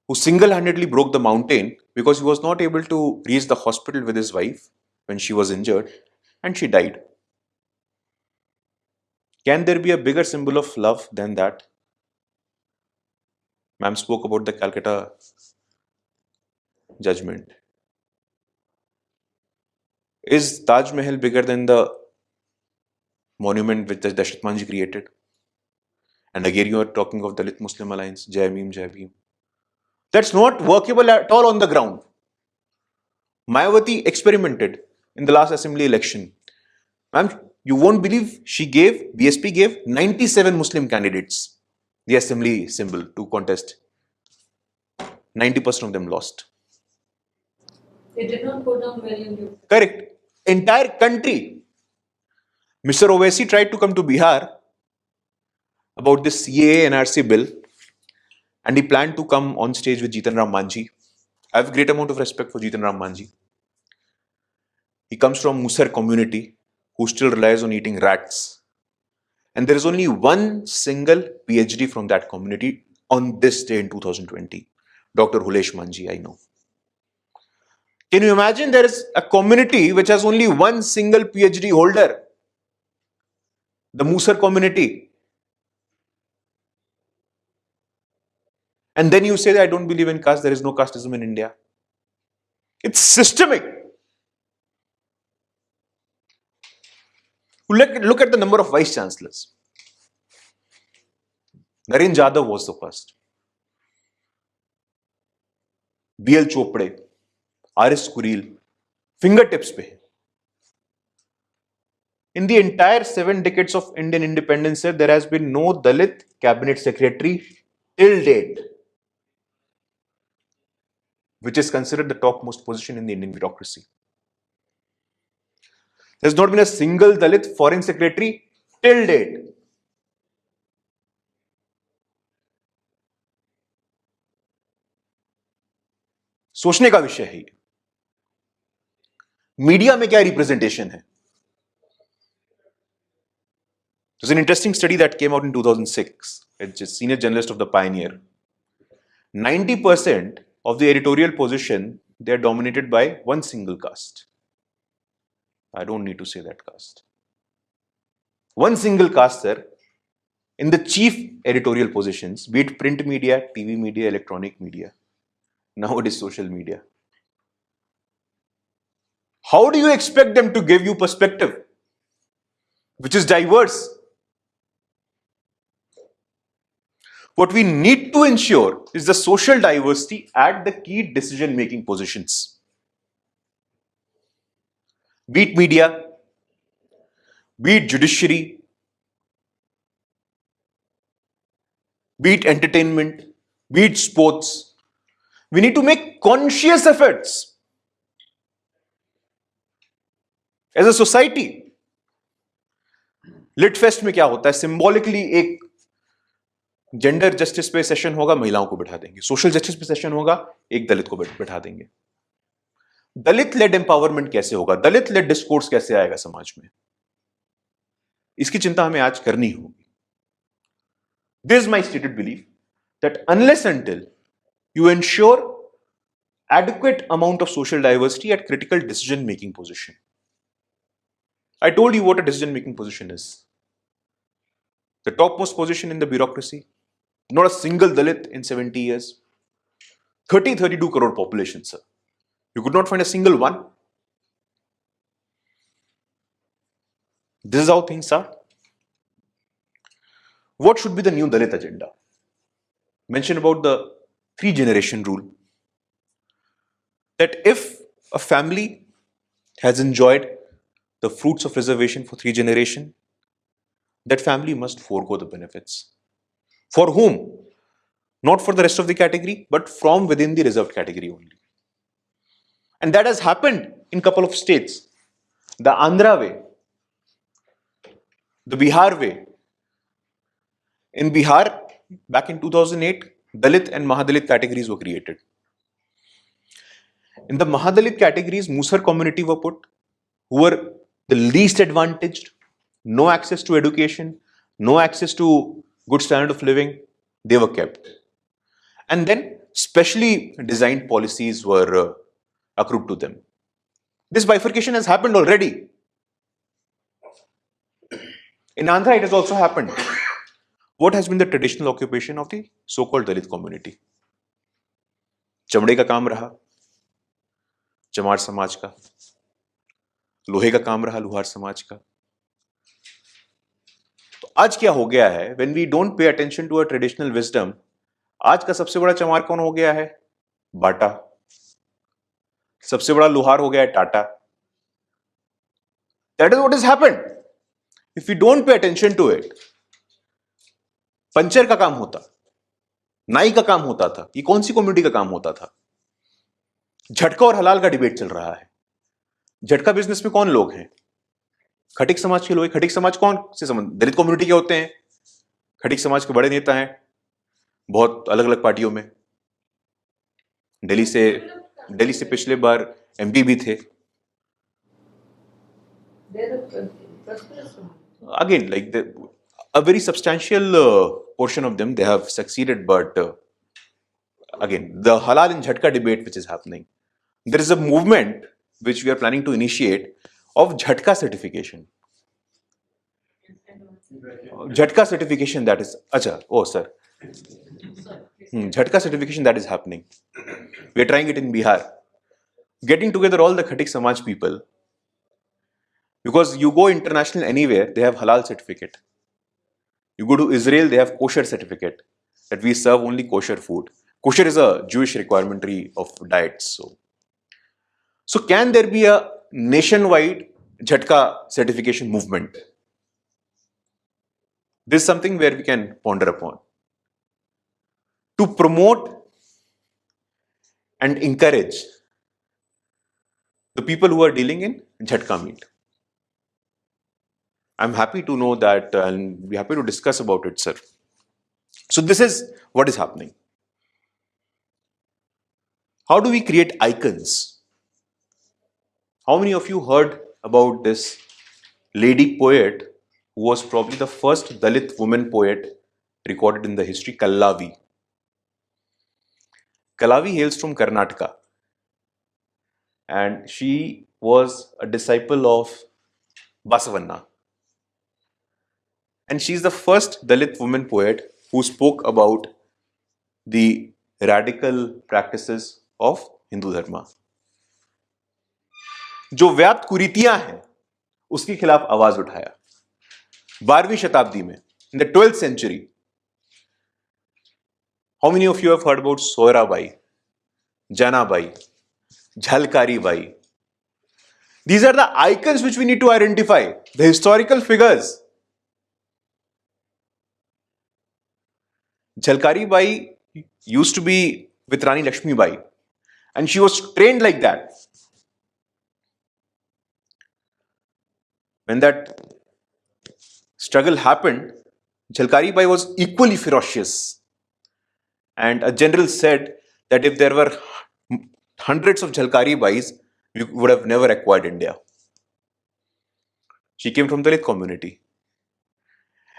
who single-handedly broke the mountain because he was not able to reach the hospital with his wife when she was injured and she died. Can there be a bigger symbol of love than that? Ma'am spoke about the Calcutta judgment. Is Taj Mahal bigger than the monument which Dashrath Manji created? And again, you are talking of Dalit Muslim Alliance, Jai Bhim, Jai Bhim. That's not workable at all on the ground. Mayawati experimented in the last assembly election. Ma'am, you won't believe BSP gave 97 Muslim candidates the assembly symbol to contest. 90% of them lost. It did not go down well in you. Correct. Entire country. Mr. Owaisi tried to come to Bihar about this CAA NRC bill, and he planned to come on stage with Jitan Ram Manjhi. I have a great amount of respect for Jitan Ram Manjhi. He comes from Musar community who still relies on eating rats. And there is only one single PhD from that community on this day in 2020. Dr. Hulesh Manjhi, I know. Can you imagine there is a community which has only one single PhD holder? The Musar community. And then you say that I don't believe in caste, there is no casteism in India. It's systemic. Look at the number of vice chancellors. Naren Jadhav was the first. BL Chopde, R.S. Kuril, fingertips pe. In the entire 7 decades of Indian independence, there has been no Dalit cabinet secretary till date, which is considered the topmost position in the Indian bureaucracy. There's not been a single Dalit foreign secretary till date. सोचने का विषय है। Media में क्या representation है? There's an interesting study that came out in 2006. It's a senior journalist of the Pioneer. 90% of the editorial position, they are dominated by one single caste. I don't need to say that caste. One single caste, sir, in the chief editorial positions, be it print media, TV media, electronic media. Now it is social media. How do you expect them to give you perspective, which is diverse? What we need to ensure is the social diversity at the key decision-making positions. Be it media, be it judiciary, be it entertainment, be it sports. We need to make conscious efforts as a society. Litfest में क्या होता है? Symbolically एक gender justice पे session होगा, महिलाओं को बिठा देंगे. सोशल जस्टिस पे सेशन होगा, एक दलित को बिठा देंगे. दलित लेड एम्पावरमेंट कैसे होगा? दलित लेड डिस्कोर्स कैसे आएगा समाज में? इसकी चिंता हमें आज करनी होगी. This is my stated belief that unless until you ensure adequate amount of social diversity at critical decision making position. I told you what a decision making position is. The topmost position in the bureaucracy. Not a single Dalit in 70 years. 32 crore population, sir. You could not find a single one. This is how things are. What should be the new Dalit agenda? Mention about the 3-generation rule. That if a family has enjoyed the fruits of reservation for 3 generations, that family must forego the benefits. For whom? Not for the rest of the category, but from within the reserved category only. And that has happened in a couple of states. The Andhra way, the Bihar way. In Bihar, back in 2008, Dalit and Mahadalit categories were created. In the Mahadalit categories, Musar community were put, who were the least advantaged, no access to education, no access to good standard of living, they were kept. And then specially designed policies were accrued to them. This bifurcation has happened already. In Andhra, it has also happened. What has been the traditional occupation of the so-called Dalit community? चमड़े का काम रहा चमार समाज का, लोहे का काम रहा लुहार समाज का. तो आज क्या हो गया है? When we don't pay attention to our traditional wisdom, आज का सबसे बड़ा चमार कौन हो गया है? बाटा. सबसे बड़ा लुहार हो गया है Tata. That is what has happened. If we don't pay attention to it, puncture का काम होता, नाई का काम होता था. ये कौन सी कम्युनिटी का काम होता था? झटका और हलाल का डिबेट चल रहा है. झटका बिजनेस में कौन लोग हैं? खटिक समाज के लोग, खटिक समाज कौन से संबंध, दलित कम्युनिटी के होते हैं, खटिक समाज के बड़े नेता हैं बहुत अलग अलग पार्टियों में। दिल्ली से पिछले बार एमपी भी थे। Again, like a very substantial portion of them, they have succeeded, but again, the halal and jhatka debate which is happening, there is a movement which we are planning to initiate of jhatka certification. Jhatka certification, that is, acha, oh sir, jhatka certification that is happening. We are trying it in Bihar, getting together all the Khatik Samaj people, because you go international anywhere, they have halal certificate. You go to Israel, they have kosher certificate, that we serve only kosher food. Kosher is a Jewish requirement of diets. So can there be a nationwide Jhatka certification movement? This is something where we can ponder upon. To promote and encourage the people who are dealing in Jhatka meat. I'm happy to know that and we're happy to discuss about it, sir. So this is what is happening. How do we create icons? How many of you heard about this lady poet who was probably the first Dalit woman poet recorded in the history, Kallavi? Kallavi hails from Karnataka, and she was a disciple of Basavanna. And she's the first Dalit woman poet who spoke about the radical practices of Hindu Dharma. जो व्याप्त कुरीतियां हैं उसके खिलाफ आवाज उठाया 12वीं शताब्दी में, in the 12th century. How many of you have heard about Soirabai, Janabai, Jhalkari Bai? These are the icons which we need to identify, the historical figures. Jhalkari Bai used to be with Rani Lakshmi Bai, and she was trained like that. When that struggle happened, Jhalkari Bai was equally ferocious. And a general said that if there were hundreds of Jhalkari Bais, we would have never acquired India. She came from the Dalit community.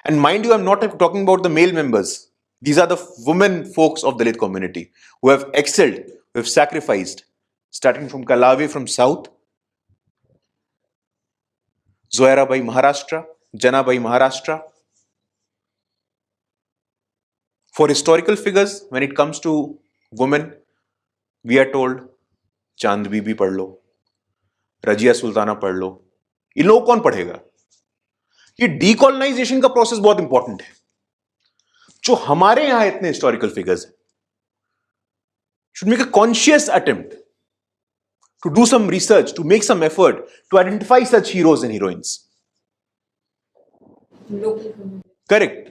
And mind you, I'm not talking about the male members. These are the women folks of the Dalit community who have excelled, who have sacrificed, starting from Kallavi from south, Zohara Bai Maharashtra, Jana Bai Maharashtra. For historical figures, when it comes to women, we are told चांद बीबी पढ़ लो, रजिया सुल्ताना पढ़ लो. ये लोग कौन पढ़ेगा? ये डीकॉलोनाइजेशन का process बहुत इंपॉर्टेंट है. जो हमारे यहां इतने हिस्टोरिकल फिगर्स हैं, should make a conscious attempt to do some research, to make some effort to identify such heroes and heroines. Correct.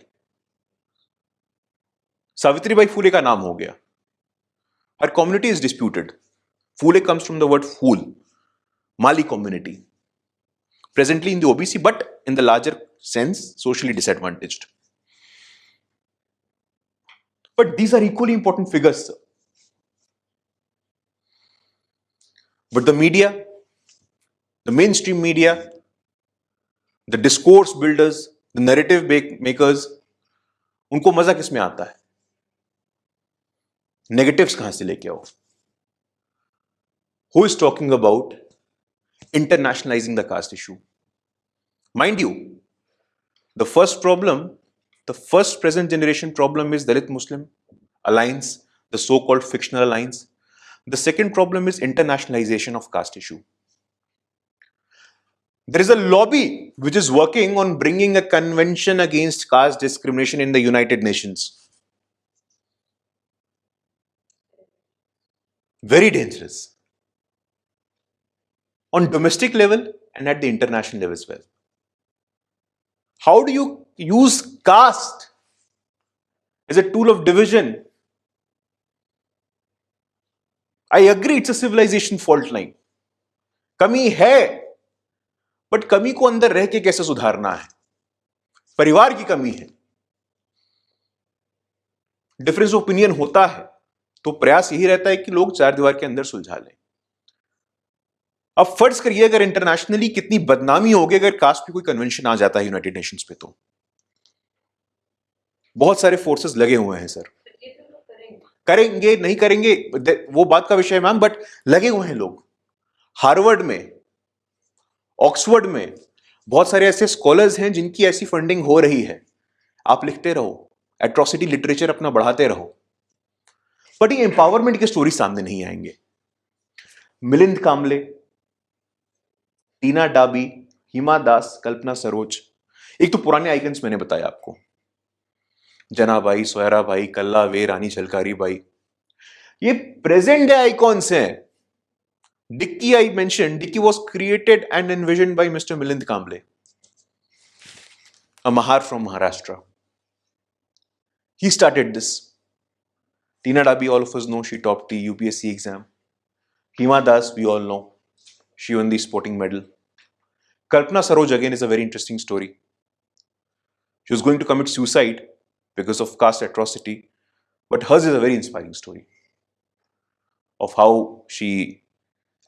Savitribai Phule का नाम हो गया. Her community is disputed. Phule comes from the word fool, Mali community. Presently in the OBC, but in the larger sense, socially disadvantaged. But these are equally important figures, sir. But the media, the mainstream media, the discourse builders, the narrative makers, उनको मजा किस में आता है? Negatives कहां से लेके आओ? Who is talking about internationalizing the caste issue? Mind you, the first problem, the first present generation problem is Dalit Muslim alliance, the so-called fictional alliance. The second problem is internationalization of caste issue. There is a lobby which is working on bringing a convention against caste discrimination in the United Nations. Very dangerous. On domestic level and at the international level as well. How do you use caste as a tool of division? I agree it's a civilization fault line. कमी है, but कमी को अंदर रह के कैसे सुधारना है, परिवार की कमी है, डिफरेंस ऑफ ओपिनियन होता है, तो प्रयास यही रहता है कि लोग चार दीवार के अंदर सुलझा लें। अब फर्ज करिए अगर इंटरनेशनली कितनी बदनामी होगी अगर कास्ट पे कोई कन्वेंशन आ जाता है यूनाइटेड नेशंस पे, तो बहुत सारे फोर्सेस लगे हुए हैं सर। करेंगे नहीं करेंगे वो बात का विषय है मैम, बट लगे हुए हैं लोग। हार्वर्ड में, ऑक्सफोर्ड में बहुत सारे ऐसे स्कॉलर्स हैं जिनकी ऐसी फंडिंग हो रही है। आप लिखते रहो, एट्रोसिटी लिटरेचर अपना बढ़ाते रहो, बट ये एम्पावरमेंट की स्टोरी सामने नहीं आएंगे। मिलिंद कांबले, टीना डाबी, हिमा दास, कल्पना सरोज, एक तो पुराने आइकन्स मैंने बताया आपको, जनाबाई, सोयराबाई, कल्लावे, रानी झलकारी बाई। ये प्रेजेंट डे आइकॉन्स हैं। DICCI I mention, DICCI was created and envisioned by mister Milind Kamble, a Mahar from Maharashtra. He started this. Tina Dabi, all of us know, she topped the UPSC exam. Hima Das, we all know, she won the sporting medal. Kalpana Saroj again is a very interesting story. She was going to commit suicide because of caste atrocity, but hers is a very inspiring story of how she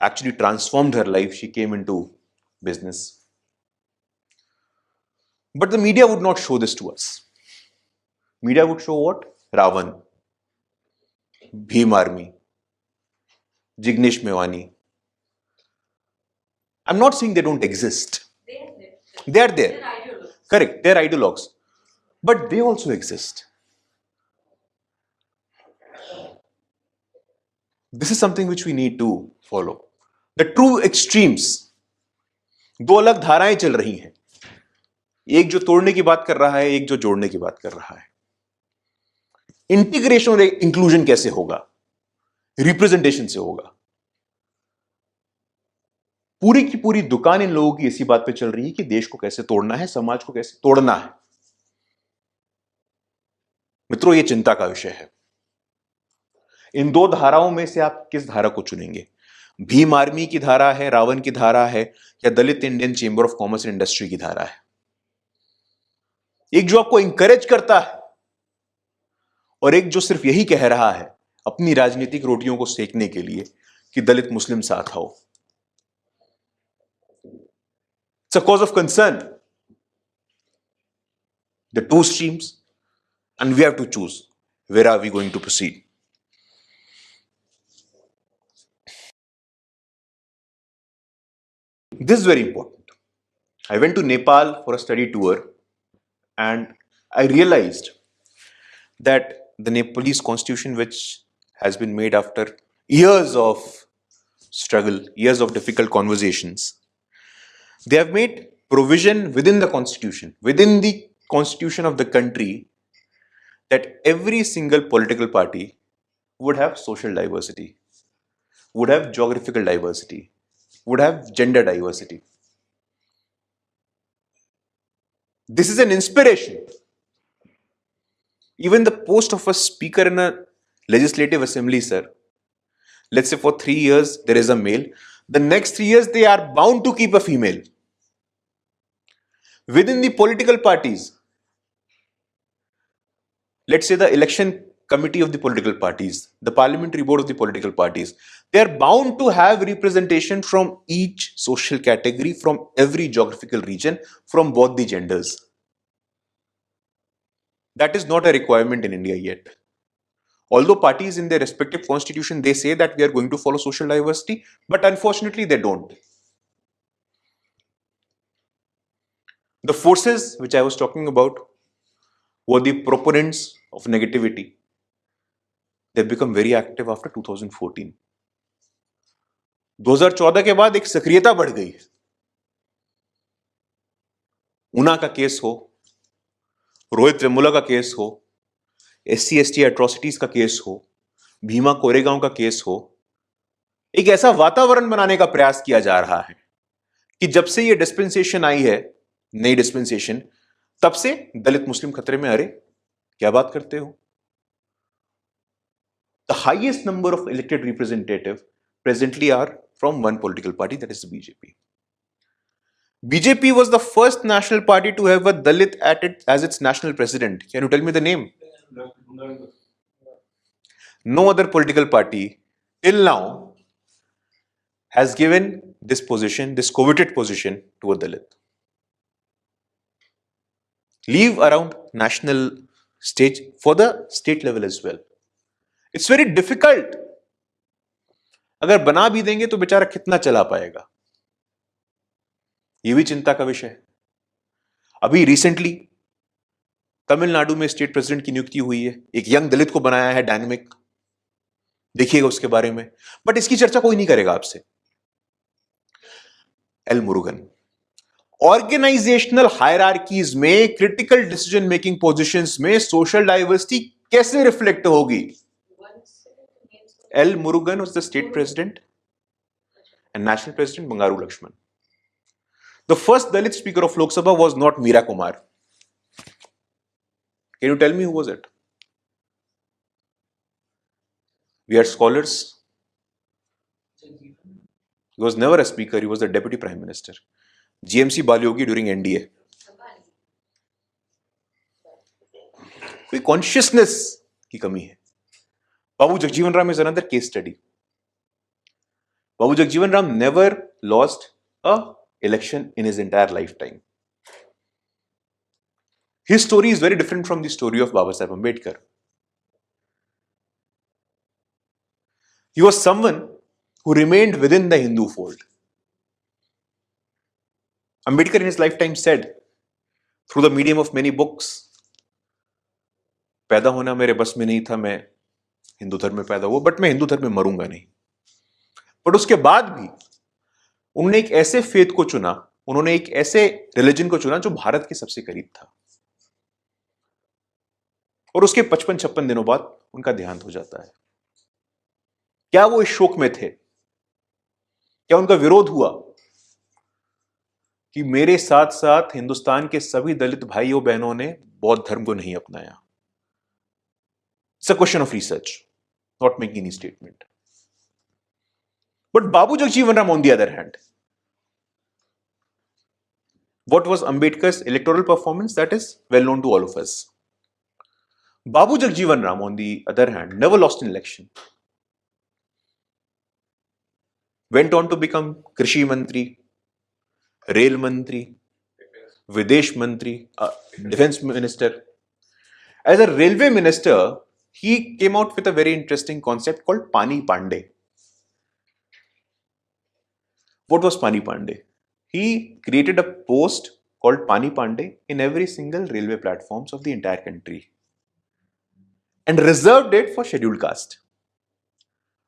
actually transformed her life. She came into business. But the media would not show this to us. Media would show what? Ravan, Bhim Army, Jignesh Mewani. I'm not saying they don't exist. They are there. Correct, they're ideologues. But they also exist. This is something which we need to follow. The true extremes. दो अलग धाराएं चल रही हैं, एक जो तोड़ने की बात कर रहा है, एक जो जोड़ने की बात कर रहा है। इंटीग्रेशन और इंक्लूजन कैसे होगा? रिप्रेजेंटेशन से होगा। पूरी की पूरी दुकान इन लोगों की इसी बात पे चल रही है कि देश को कैसे तोड़ना है, समाज को कैसे तोड़ना है। मित्रों, ये चिंता का विषय है। इन दो धाराओं में से आप किस धारा को चुनेंगे? भीम आर्मी की धारा है, रावण की धारा है, या Dalit Indian chamber of commerce and industry की धारा है? एक जो आपको इंकरेज करता है और एक जो सिर्फ यही कह रहा है अपनी राजनीतिक रोटियों को सेकने के लिए कि दलित मुस्लिम साथ आओ। It's a cause of concern, the two streams, and we have to choose where are we going to proceed. This is very important. I went to Nepal for a study tour and I realized that the Nepalese constitution, which has been made after years of struggle, years of difficult conversations, they have made provision within the constitution of the country, that every single political party would have social diversity, would have geographical diversity, would have gender diversity. This is an inspiration. Even the post of a speaker in a legislative assembly, sir, let's say for 3 years there is a male, the next 3 years they are bound to keep a female. Within the political parties, let's say the election committee of the political parties, the parliamentary board of the political parties, they are bound to have representation from each social category, from every geographical region, from both the genders. That is not a requirement in India yet. Although parties in their respective constitution, they say that we are going to follow social diversity, but unfortunately they don't. The forces which I was talking about were the proponents of negativity. They become very active after 2014. 2014 के बाद एक सक्रियता बढ़ गई। ऊना का case हो, रोहित वेमुला का case हो, SC/ST एट्रोसिटीज का केस हो, भीमा कोरेगांव का केस हो, एक ऐसा वातावरण बनाने का प्रयास किया जा रहा है कि जब से ये डिस्पेंसेशन आई है, नई डिस्पेंसेशन, तब से दलित मुस्लिम खतरे में। अरे क्या बात करते हो? The highest number of elected representatives presently are from one political party, that is the BJP. BJP was the first national party to have a Dalit as its national president. Can you tell me the name? No other political party till now has given this position, this coveted position, to a Dalit. Leave around national stage for the state level as well. It's very difficult. अगर बना भी देंगे तो बेचारा कितना चला पाएगा, ये भी चिंता का विषय है. अभी रिसेंटली तमिलनाडु में स्टेट प्रेसिडेंट की नियुक्ति हुई है, एक यंग दलित को बनाया है, डायनेमिक. देखिएगा उसके बारे में, बट इसकी चर्चा कोई नहीं करेगा आपसे. एल मुरुगन. ऑर्गेनाइजेशनल हायरार्कीज में, क्रिटिकल डिसीजन मेकिंग पोजीशंस में सोशल डाइवर्सिटी कैसे रिफ्लेक्ट होगी? L Murugan was the state president and national president Bangaru Lakshman. The first Dalit speaker of Lok Sabha was not Meera Kumar. Can you tell me who was it? We had scholars. He was never a speaker, he was the deputy prime minister. GMC Balyogi during NDA. कोई consciousness की कमी है. Babu Jagjeevan Ram is another case study. Babu Jagjeevan Ram never lost a election in his entire lifetime. His story is very different from the story of Baba Saheb Ambedkar. He was someone who remained within the Hindu fold. Ambedkar in his lifetime said, through the medium of many books, पैदा होना मेरे बस में नहीं था, मैं हिंदू धर्म में पैदा हुआ, बट मैं हिंदू धर्म में मरूंगा नहीं. बट उसके बाद भी उन्होंने एक ऐसे फेथ को चुना, उन्होंने एक ऐसे रिलीजन को चुना जो भारत के सबसे करीब था. और उसके 55-56 दिनों बाद उनका देहांत हो जाता है. क्या वो इस शोक में थे? क्या उनका विरोध हुआ कि मेरे साथ साथ हिंदुस्तान के सभी दलित भाइयों बहनों ने बौद्ध धर्म को नहीं अपनाया? It's a question of research, not making any statement. But Babu Jagjeevan Ram, on the other hand, what was Ambedkar's electoral performance? That is well known to all of us. Babu Jagjeevan Ram, on the other hand, never lost an election. Went on to become Krishi Mantri, Rail Mantri, Videsh Mantri, Defense Minister. As a railway minister, he came out with a very interesting concept called Pani Pandey. What was Pani Pandey? He created a post called Pani Pandey in every single railway platforms of the entire country and reserved it for scheduled caste.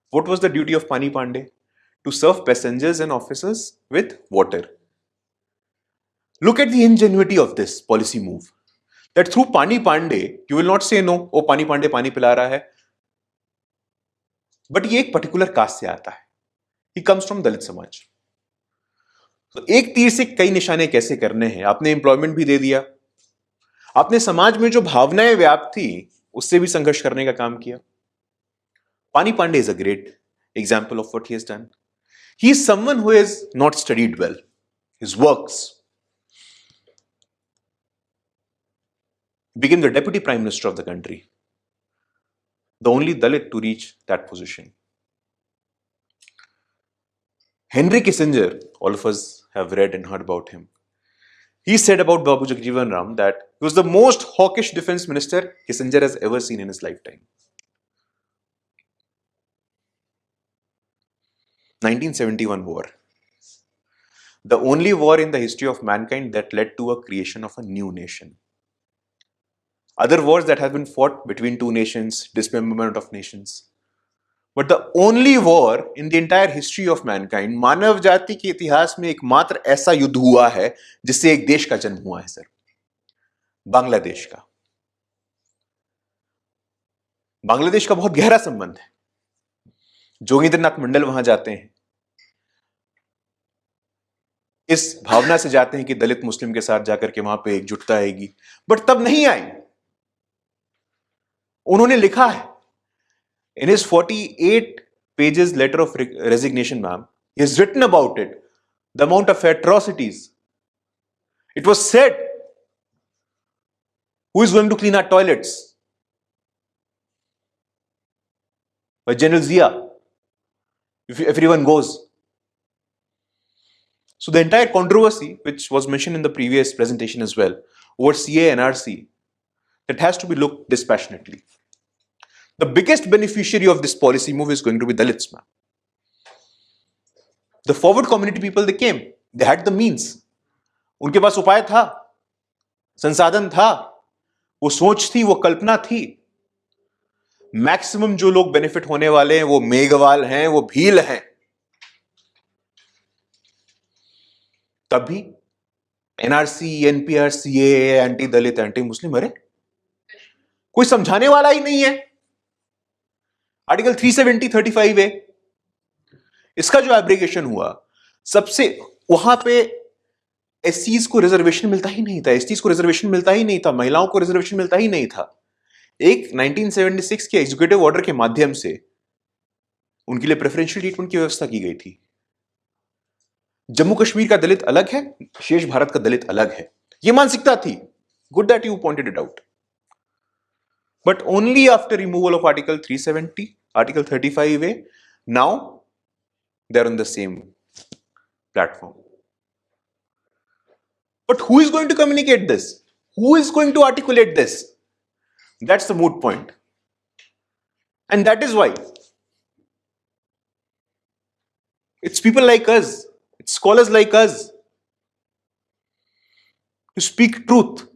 What was the duty of Pani Pandey? To serve passengers and officers with water. Look at the ingenuity of this policy move. That through Pani Pandey, you will not say no, oh Pani Pandey पानी पिला रहा है. But ये एक particular caste से आता है. He comes from Dalit समाज. तो एक तीर से कई निशाने कैसे करने हैं? आपने एम्प्लॉयमेंट भी दे दिया, आपने समाज में जो भावनाएं व्याप्त थी उससे भी संघर्ष करने का काम किया. Pani Pandey is a great example of what he has done. He is someone who has not studied well. His works. Became the deputy prime minister of the country. The only Dalit to reach that position. Henry Kissinger, all of us have read and heard about him. He said about Babu Jagjeevan Ram that he was the most hawkish defense minister Kissinger has ever seen in his lifetime. 1971 war. The only war in the history of mankind that led to a creation of a new nation. Other wars that have been fought between two nations, dismemberment of nations. But the only war in the entire history of mankind, मानव जाति के इतिहास में एकमात्र ऐसा युद्ध हुआ है जिससे एक देश का जन्म हुआ है सर, बांग्लादेश का. बांग्लादेश का बहुत गहरा संबंध है. जोगिंद्रनाथ मंडल वहां जाते हैं, इस भावना से जाते हैं कि दलित मुस्लिम के साथ जाकर के वहां पे एकजुटता आएगी, बट तब नहीं आई. उन्होंने लिखा है in his 48 pages letter of resignation, ma'am, he has written about it, the amount of atrocities It was said, who is going to clean our toilets? By General Zia, if everyone goes. So the entire controversy, which was mentioned in the previous presentation as well, over CA and NRC, that has to be looked dispassionately. The biggest beneficiary of this policy move is going to be Dalits, ma'am. The forward community people, they came. They had the means. उनके पास उपाय था, संसाधन था, वो सोच थी, वो कल्पना थी. मैक्सिमम जो लोग बेनिफिट होने वाले हैं वो मेघवाल हैं, वो भील हैं. तभी एनआरसी, एनपीआर, सीए, एंटी दलित, एंटी मुस्लिम, अरे कोई समझाने वाला ही नहीं है. आर्टिकल 370, 35A, इसका जो एब्रिगेशन हुआ, सबसे वहां पे एससीज को रिजर्वेशन मिलता ही नहीं था, एसटीज को रिजर्वेशन मिलता ही नहीं था, महिलाओं को रिजर्वेशन मिलता ही नहीं था. एक 1976 के एग्जीक्यूटिव ऑर्डर के माध्यम से उनके लिए प्रेफरेंशियल ट्रीटमेंट की व्यवस्था की गई थी. जम्मू कश्मीर का दलित अलग है, शेष भारत का दलित अलग है, यह मानसिकता थी. Good that you pointed it out. But only after removal of Article 370, Article 35A, now they're on the same platform. But who is going to communicate this? Who is going to articulate this? That's the moot point. And that is why it's people like us, it's scholars like us, who speak truth.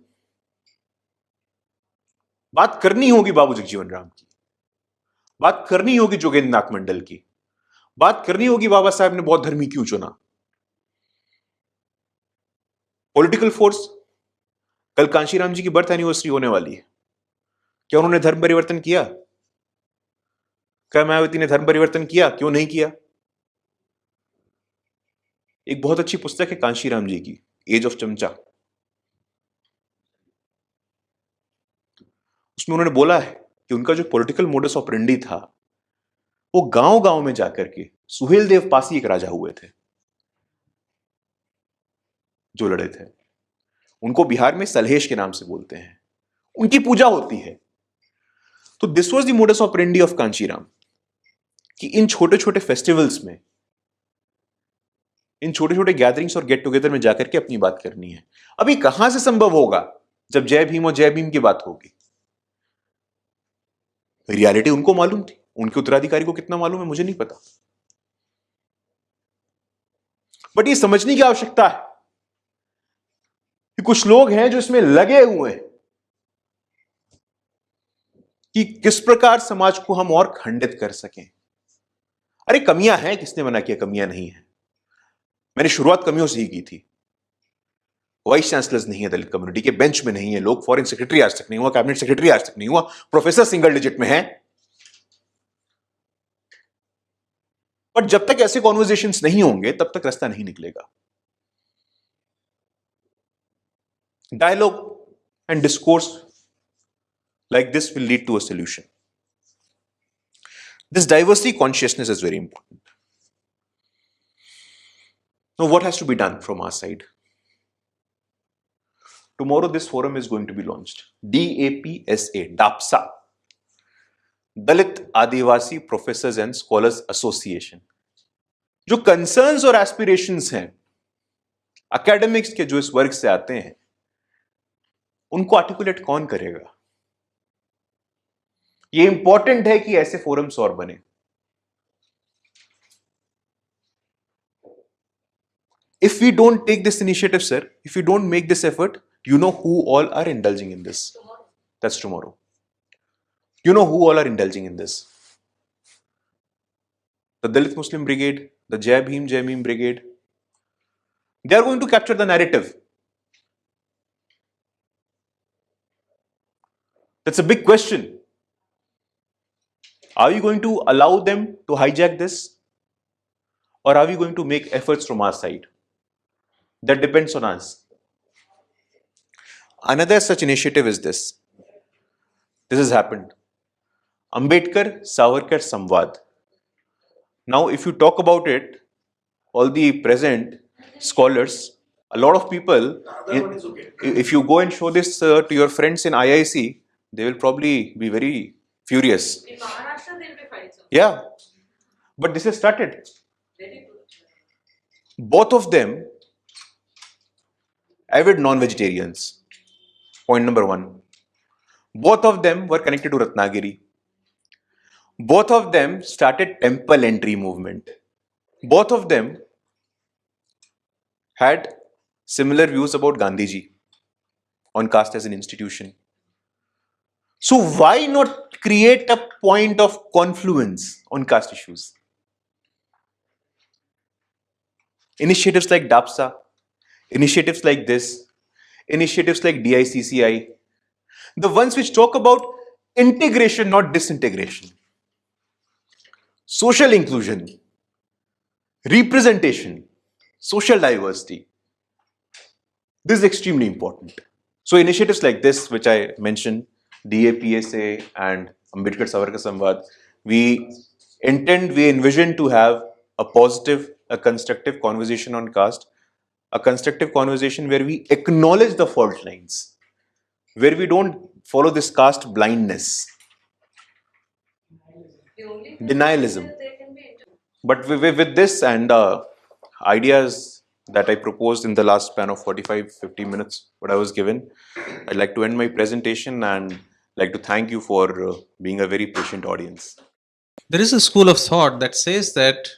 बात करनी होगी बाबू जगजीवन राम की, बात करनी होगी जोगेंद्र नाथ मंडल की, बात करनी होगी बाबा साहब ने बौद्ध धर्म ही क्यों चुना. पॉलिटिकल फोर्स, कल कांशीराम जी की बर्थ एनिवर्सरी होने वाली है. क्या उन्होंने धर्म परिवर्तन किया? क्या मायावती ने धर्म परिवर्तन किया? क्यों नहीं किया? एक बहुत अच्छी पुस्तक है कांशीराम जी की, एज ऑफ चमचा. उसमें उन्होंने बोला है कि उनका जो पॉलिटिकल मोडस ऑपरेंडी था, वो गांव गांव में जाकर के, सुहेल देव पासी एक राजा हुए थे जो लड़े थे, उनको बिहार में सलहेश के नाम से बोलते हैं, उनकी पूजा होती है. तो this was the modus operandi of Kanshiram, कि इन छोटे छोटे फेस्टिवल्स में, इन छोटे छोटे गैदरिंग्स और गेट टुगेदर में जाकर के अपनी बात करनी है. अभी कहां से संभव होगा जब जय भीम और जय भीम की बात होगी? रियलिटी उनको मालूम थी, उनके उत्तराधिकारी को कितना मालूम है मुझे नहीं पता. बट ये समझने की आवश्यकता है कि कुछ लोग हैं जो इसमें लगे हुए हैं कि किस प्रकार समाज को हम और खंडित कर सकें. अरे कमियां हैं, किसने मना किया कमियां नहीं है? मैंने शुरुआत कमियों से ही की थी. वाइस चांसलर्स नहीं है दलित कम्युनिटी के, बेंच में नहीं है लोग, फॉरेन सेक्रेटरी आज तक नहीं हुआ, कैबिनेट सेक्रेटरी आज तक नहीं हुआ, प्रोफेसर सिंगल डिजिट में है. बट जब तक ऐसे कॉन्वर्सेशंस नहीं होंगे तब तक रास्ता नहीं निकलेगा. Dialogue and discourse like this will lead to a solution. This diversity consciousness is very important. Now, what has to be done from our side? Tomorrow, this forum is going to be launched. DAPSA, DAPSA, Dalit Adivasi Professors and Scholars Association. जो concerns और aspirations हैं academics के जो इस वर्ग से आते हैं, उनको articulate कौन करेगा? ये इंपॉर्टेंट है कि ऐसे फोरम्स और बने. If we don't take this initiative, sir, if we don't make this effort, you know who all are indulging in this. That's tomorrow. You know who all are indulging in this. The Dalit Muslim Brigade, the Jai Bhim Brigade. They are going to capture the narrative. That's a big question. Are we going to allow them to hijack this? Or are we going to make efforts from our side? That depends on us. Another such initiative is this. This has happened. Ambedkar Savarkar Samvad. Now, if you talk about it, all the present scholars A lot of people, if you go and show this to your friends in IIC, they will probably be very furious. In Maharashtra, there will be fights. Yeah, but this has started. Very good. Both of them avid non-vegetarians. Point number one. Both of them were connected to Ratnagiri. Both of them started temple entry movement. Both of them had similar views about Gandhiji on caste as an institution. So why not create a point of confluence on caste issues? Initiatives like DAPSA, initiatives like this, initiatives like DICCI, the ones which talk about integration, not disintegration, social inclusion, representation, social diversity. This is extremely important. So initiatives like this, which I mentioned, DAPSA and Ambedkar Savarkar Samvad, we envision to have a positive, a constructive conversation on caste, a constructive conversation where we acknowledge the fault lines, where we don't follow this caste blindness, The only denialism. they can be But with this and ideas that I proposed in the last span of 45-50 minutes, what I was given, I'd like to end my presentation and like to thank you for being a very patient audience. There is a school of thought that says that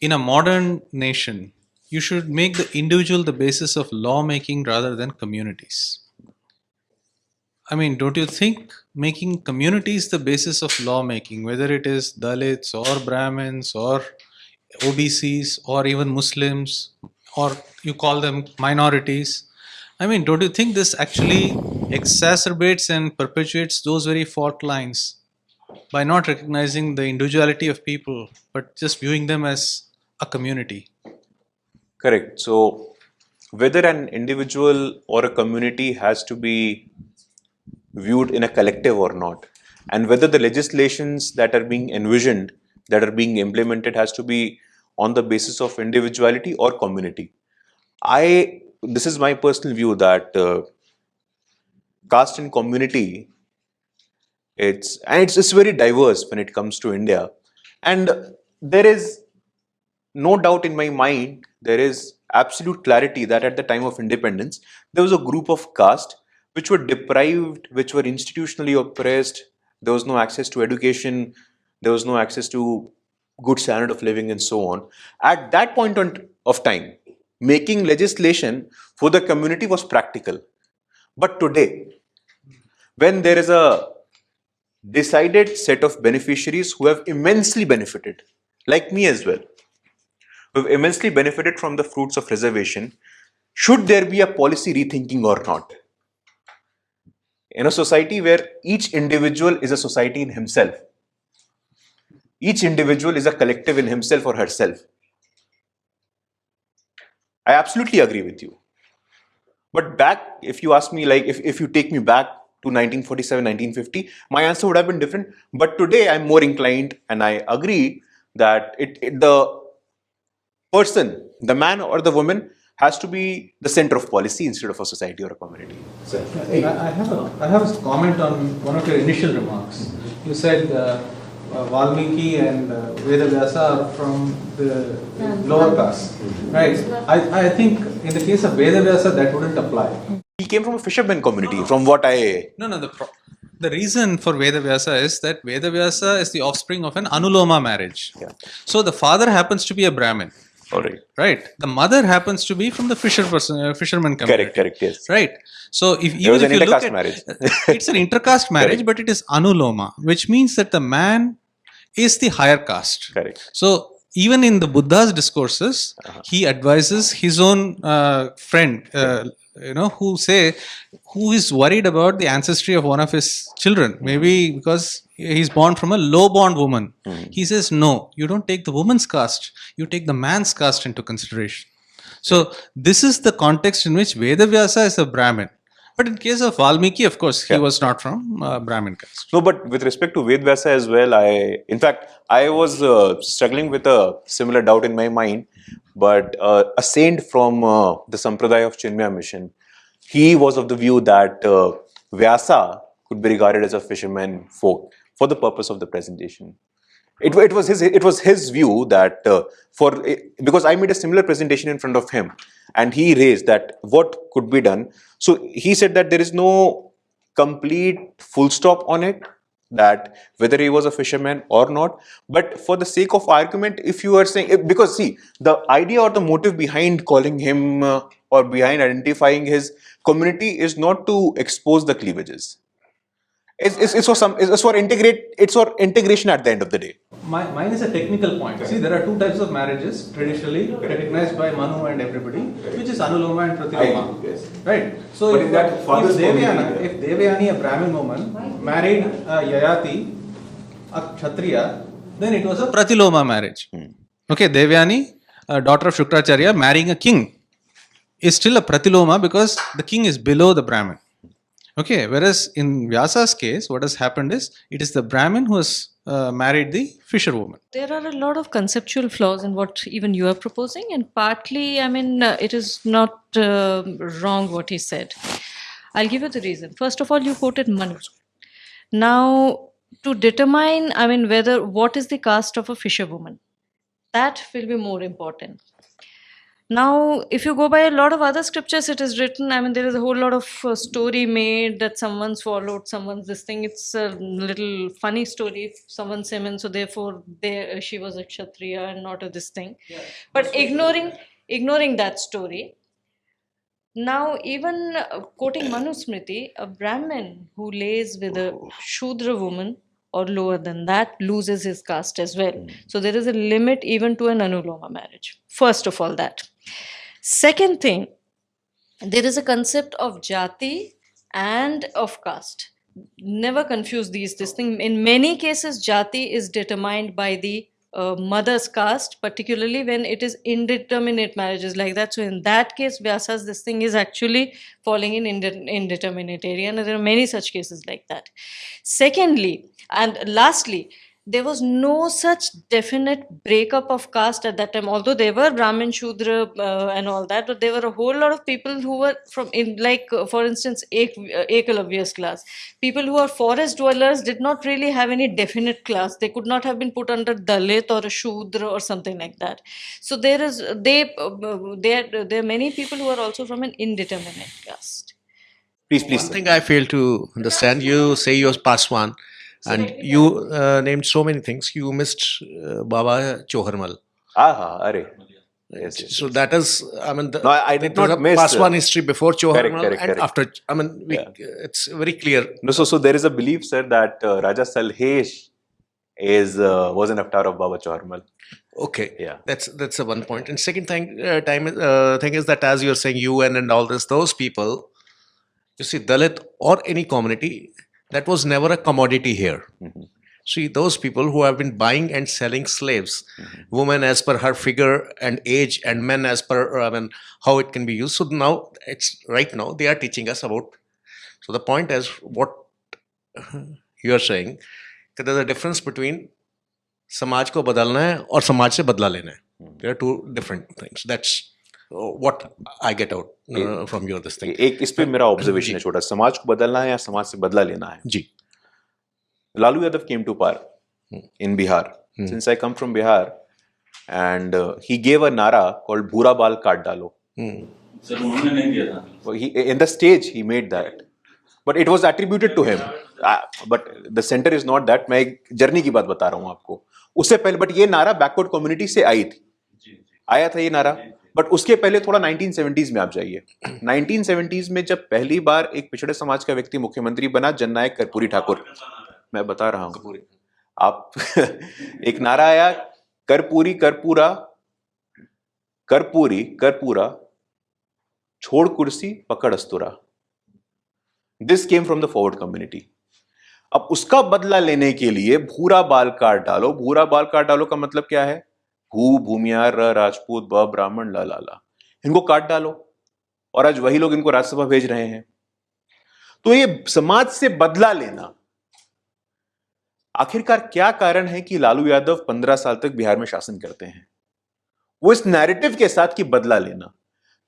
in a modern nation, you should make the individual the basis of lawmaking rather than communities. I mean, don't you think making communities the basis of lawmaking, whether it is Dalits or Brahmins or OBCs or even Muslims, or you call them minorities, I mean, don't you think this actually exacerbates and perpetuates those very fault lines by not recognizing the individuality of people, but just viewing them as a community? Correct. So whether an individual or a community has to be viewed in a collective or not, and whether the legislations that are being envisioned, that are being implemented, has to be on the basis of individuality or community. This is my personal view that caste and community, it's very diverse when it comes to India, and there is no doubt in my mind, there is absolute clarity that at the time of independence, there was a group of caste which were deprived, which were institutionally oppressed. There was no access to education, there was no access to good standard of living and so on. At that point of time, making legislation for the community was practical. But today, when there is a decided set of beneficiaries who have immensely benefited, like me as well, who have immensely benefited from the fruits of reservation, should there be a policy rethinking or not? In a society where each individual is a society in himself, each individual is a collective in himself or herself, I absolutely agree with you. But back, if you ask me, like if you take me back to 1947, 1950, my answer would have been different. But today I'm more inclined, and I agree that the person, the man or the woman, has to be the center of policy instead of a society or a community. I have a comment on one of your initial remarks. You said Valmiki and Vedavyasa are from the lower caste, right? I think in the case of Vedavyasa that wouldn't apply. He came from a fisherman community, from what I... No, the reason for Vedavyasa is that Vedavyasa is the offspring of an Anuloma marriage. Yeah. So the father happens to be a Brahmin. All right. Right. The mother happens to be from the fisherman community. Correct, yes. Right. So if It was even an if you look intercaste at marriage. it's an intercaste marriage, but it is Anuloma, which means that the man is the higher caste. Correct. So even in the Buddha's discourses, he advises his own friend, who is worried about the ancestry of one of his children, maybe because he's born from a low-born woman. He says, no, you don't take the woman's caste, you take the man's caste into consideration. So this is the context in which Vedavyasa is a Brahmin. But in case of Valmiki, of course, he was not from Brahmin caste. No, but with respect to Vedavyasa as well, I was struggling with a similar doubt in my mind. but a saint from the Sampradaya of Chinmaya mission, he was of the view that Vyasa could be regarded as a fisherman folk for the purpose of the presentation. It was his view that because I made a similar presentation in front of him, and he raised that what could be done. So he said that there is no complete full stop on it, that whether he was a fisherman or not. But for the sake of argument, if you are saying, because see, the idea or the motive behind calling him or behind identifying his community is not to expose the cleavages. It's for integration at the end of the day. Mine is a technical point. See, there are two types of marriages traditionally recognized by Manu and everybody, which is Anuloma and Pratiloma. Yes. Right. So But if, in that father's if Devyani, a Brahmin woman, married a Yayati, a Kshatriya, then it was a Pratiloma marriage. Okay, Devyani, a daughter of Shukracharya, marrying a king is still a Pratiloma because the king is below the Brahmin. Okay, whereas in Vyasa's case, what has happened is it is the Brahmin who has married the fisherwoman. There are a lot of conceptual flaws in what even you are proposing, and partly, I mean, it is not wrong what he said. I'll give you the reason. First of all, you quoted Manu. Now, to determine, I mean, what is the caste of a fisherwoman, that will be more important. Now, if you go by a lot of other scriptures, it is written, I mean, there is a whole lot of story made that someone swallowed someone's this thing. It's a little funny story. Someone semen, so therefore she was a Kshatriya and not a this thing. Yeah, but ignoring that story. Now, even quoting Manusmriti, a Brahmin who lays with a Shudra woman or lower than that loses his caste as well. So there is a limit even to an Anuloma marriage. First of all, that. Second thing, there is a concept of jati and of caste. Never confuse this thing. In many cases, jati is determined by the mother's caste, particularly when it is indeterminate marriages like that. So in that case, Vyasa's this thing is actually falling in indeterminate area, and there are many such cases like that. Secondly, and lastly, there was no such definite breakup of caste at that time, although there were Brahmin, Shudra and all that, but there were a whole lot of people who were from, for instance, Ekalavya's class. People who are forest dwellers did not really have any definite class. They could not have been put under Dalit or a Shudra or something like that. So there are many people who are also from an indeterminate caste. Please. One thing I fail to understand, you say you're Paswan, and you named so many things. You missed Baba Choharmal. Yes. So that is, I mean, I did not miss Paswan history before Choharmal correct. After. I mean, it's very clear. No, so there is a belief, sir, that Raja Salhesh was an avatar of Baba Choharmal. Okay, yeah, that's the one point. And second thing is that as you're saying, UN and all this, those people, you see, Dalit or any community, that was never a commodity here. See, those people who have been buying and selling slaves, women as per her figure and age, and men as per how it can be used. So now right now they are teaching us about. So the point is what you are saying, that there's a difference between समाज को बदलना है और समाज से बदला लेना है. There are two different things. That's what I get out from your this thing. एक इस पे मेरा ऑब्जर्वेशन है छोटा. समाज को बदलना है या समाज से बदला लेना है. जी. Lalu Yadav came to power in Bihar. Since I come from Bihar, and he gave a nara called Bhura Bal Kaat Dalo. Sir, उन्होंने नहीं दिया था. In the stage he made that, but it was attributed to him. But the center is not that. मैं एक journey की बात बता रहा हूँ आपको. उससे पहले, बट ये नारा बैकवर्ड कम्युनिटी से आई थी. आया था ये नारा. बट उसके पहले थोड़ा 1970s में आप जाइए. 1970s में जब पहली बार एक पिछड़े समाज का व्यक्ति मुख्यमंत्री बना, जननायक कर्पूरी ठाकुर, मैं बता रहा हूं आप एक नारा आया, कर्पूरी कर्पूरा कर्पूरी कर्पूरा छोड़ कुर्सी पकड़ अस्तुरा. This came from the forward community. अब उसका बदला लेने के लिए भूरा बाल काट डालो. भूरा बाल काट डालो का मतलब क्या है? भू, भूमियार, राजपूत, ब, ब्राह्मण, ला ला ला, इनको काट डालो. और आज वही लोग इनको राज्यसभा भेज रहे हैं. तो ये समाज से बदला लेना, आखिरकार क्या कारण है कि लालू यादव 15 साल तक बिहार में शासन करते हैं? वो इस नैरेटिव के साथ कि बदला लेना,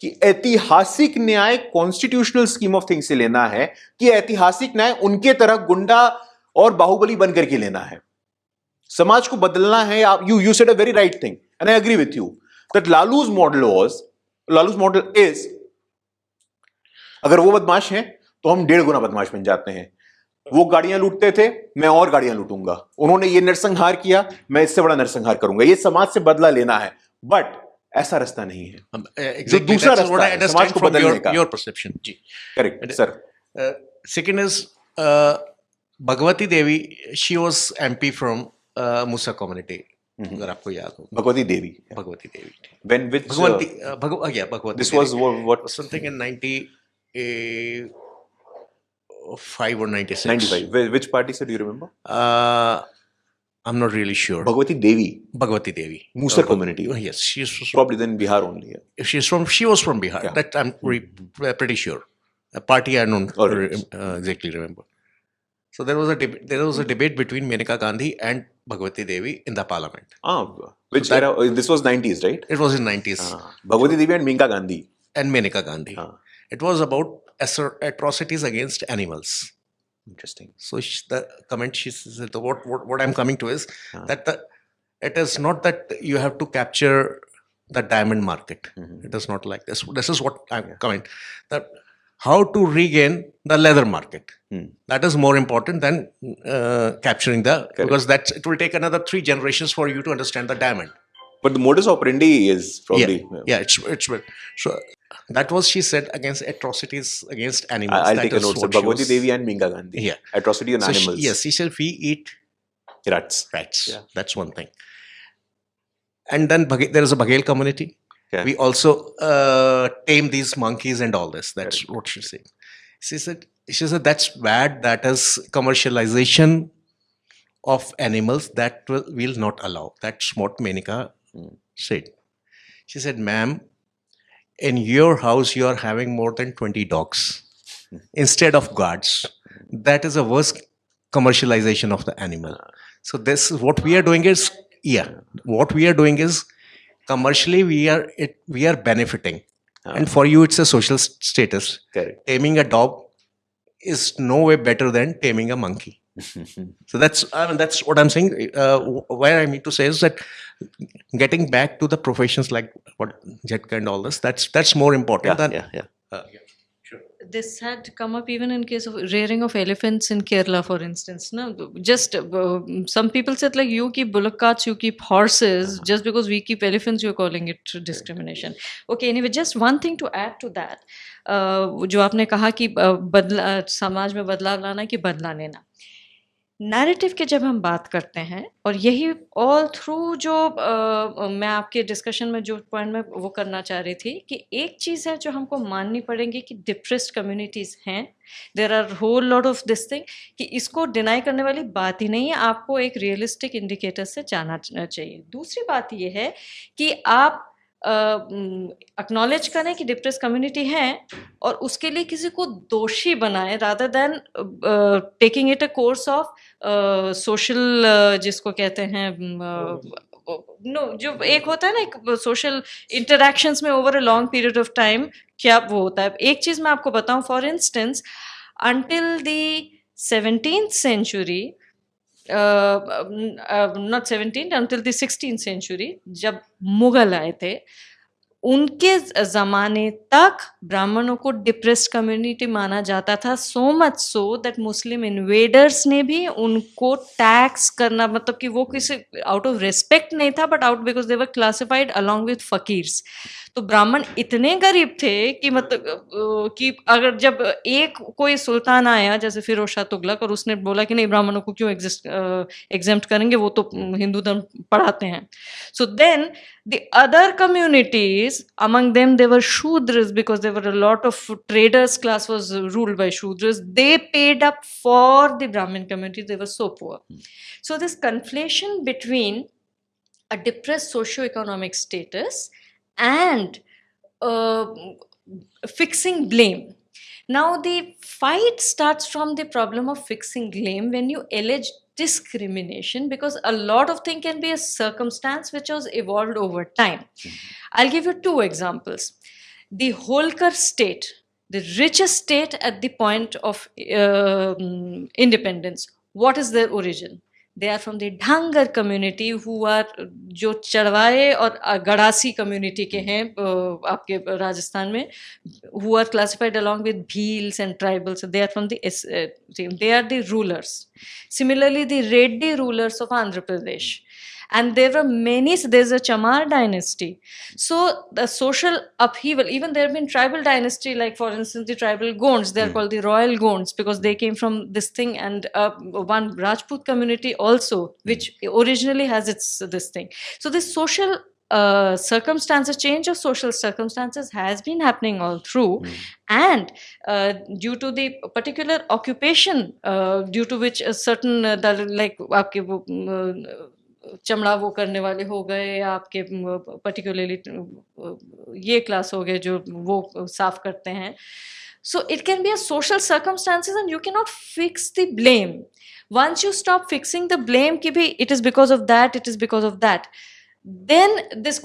कि ऐतिहासिक न्याय कॉन्स्टिट्यूशनल स्कीम ऑफ थिंग्स से लेना है, कि ऐतिहासिक न्याय उनके तरह गुंडा और बाहुबली बन करके लेना है। समाज को बदलना है। आप you said a very right thing and I agree with you that Lalu's model is, अगर वो बदमाश हैं तो हम 1.5 गुना बदमाश बन जाते हैं। वो गाड़ियां लूटते थे, मैं और गाड़ियां लूटूंगा। उन्होंने ये नरसंहार किया, मैं इससे बड़ा नरसंहार करूंगा। ये समाज से बदला लेना है, बट ऐसा रास्ता नहीं है। जो Exactly. दूसरा That's what रास्ता I है understand समाज को from बदलने का। your perception. जी. Correct sir. Second is Bhagwati Devi. She was MP from Musa community. अगर आपको याद हो. भगवती देवी। Bhagwati Devi. When which Bhagwanti, Bhagwati this Devi. was what Something in 95 or 96. 95. Which party, sir? Do you remember? I'm not really sure. Bhagwati Devi, Bhagwati Devi. Musar community. Yes, she's Probably then Bihar only. Yeah. she was from Bihar. Yeah. That I'm pretty sure. A party I don't All right. exactly remember. So there was a debate between Maneka Gandhi and Bhagwati Devi in the parliament. Which that- era? This was 90s, right? It was in 90s. Bhagwati Devi and Minka Gandhi. And Maneka Gandhi. It was about atrocities against animals. Interesting. So the comment she said, what I'm coming to is that it is not that you have to capture the diamond market. It is not like this. This is what I'm coming. That how to regain the leather market. That is more important than capturing because it will take another 3 generations for you to understand the diamond. But the modus operandi is probably It's so that was, she said, against atrocities against animals. I'll That take a is note. So what she Bhagwati was- Devi and Minka Gandhi. Yeah. Atrocity on So animals. she said we eat Rats. rats. Yeah. That's one thing. And then there is a Baghel community. Yeah. We also tame these monkeys and all this. That's what she said. She said that's bad. That is commercialization of animals that will not allow. That's what Menika said. She said, ma'am, in your house you are having more than 20 dogs instead of guards. That is a worse commercialization of the animal. So this is what we are doing is what we are doing is commercially we are benefiting, and for you it's a social status. Correct. Taming a dog is no way better than taming a monkey. So that's what I'm saying. Where I mean to say is that getting back to the professions like what Jetka and all this, that's more important than This had come up even in case of rearing of elephants in Kerala, for instance. No, just some people said like you keep bullock carts, you keep horses. Just because we keep elephants, you're calling it discrimination. Okay, anyway, just one thing to add to that. जो आपने कहा कि समाज में बदलाव लाना कि बदला लेना. नैरेटिव के जब हम बात करते हैं, और यही ऑल थ्रू जो मैं आपके डिस्कशन में जो पॉइंट में वो करना चाह रही थी कि एक चीज़ है जो हमको माननी पड़ेगी कि डिप्रेस्ड कम्युनिटीज़ हैं. There are whole lot of this thing कि इसको डिनाई करने वाली बात ही नहीं है. आपको एक रियलिस्टिक इंडिकेटर से जाना चाहिए. दूसरी बात ये है कि आप एक्नॉलेज करें कि डिप्रेस कम्युनिटी है और उसके लिए किसी को दोषी बनाए rather than taking it a course of social जिसको कहते हैं जो एक होता है ना एक सोशल इंटरैक्शंस में over a long period of time क्या वो होता है. एक चीज़ मैं आपको बताऊं, for instance until the 17th century, not 17th, until the 16th century, जब मुगल आए थे उनके ज़माने तक ब्राह्मणों को डिप्रेस्ड कम्युनिटी माना जाता था. So much so that Muslim invaders ने भी उनको टैक्स करना, मतलब कि वो किसी आउट ऑफ रिस्पेक्ट नहीं था but out because they were classified along with fakirs. तो ब्राह्मण इतने गरीब थे कि मतलब कि अगर जब एक कोई सुल्तान आया जैसे फिरोज शाह तुगलक और उसने बोला कि नहीं ब्राह्मणों को क्यों एग्जेम्प्ट करेंगे, वो तो हिंदू धर्म पढ़ाते हैं. So then the other communities, among them there were Shudras, because there were a lot of traders class was ruled by Shudras. They paid up for the Brahmin community. They were so poor. So this conflation between a depressed socio-economic status and fixing blame. Now the fight starts from the problem of fixing blame when you allege discrimination, because a lot of thing can be a circumstance which was evolved over time. I'll give you two examples. The Holkar state, the richest state at the point of independence, what is their origin? They are from the Dhangar community, who are जो चढ़वाए और गड़ासी community के हैं आपके राजस्थान में, who are classified along with Bhils and tribals. They are from the they are the rulers. Similarly, the Reddy rulers of Andhra Pradesh. And there were many, there's a Chamar dynasty. So the social upheaval, even there have been tribal dynasty, like for instance, the tribal Gonds, they're called the royal Gonds because they came from this thing, and one Rajput community also, which originally has its this thing. So this social circumstances, change of social circumstances has been happening all through, and due to the particular occupation due to which a certain like आपके वो चमड़ा वो करने वाले हो गए, या आपके पर्टिकुलरली ये क्लास हो गए जो वो साफ करते हैं. So it can be a social circumstances, and you cannot fix the blame. Once you stop fixing the blame कि भाई it is because of that, it is because of that, then this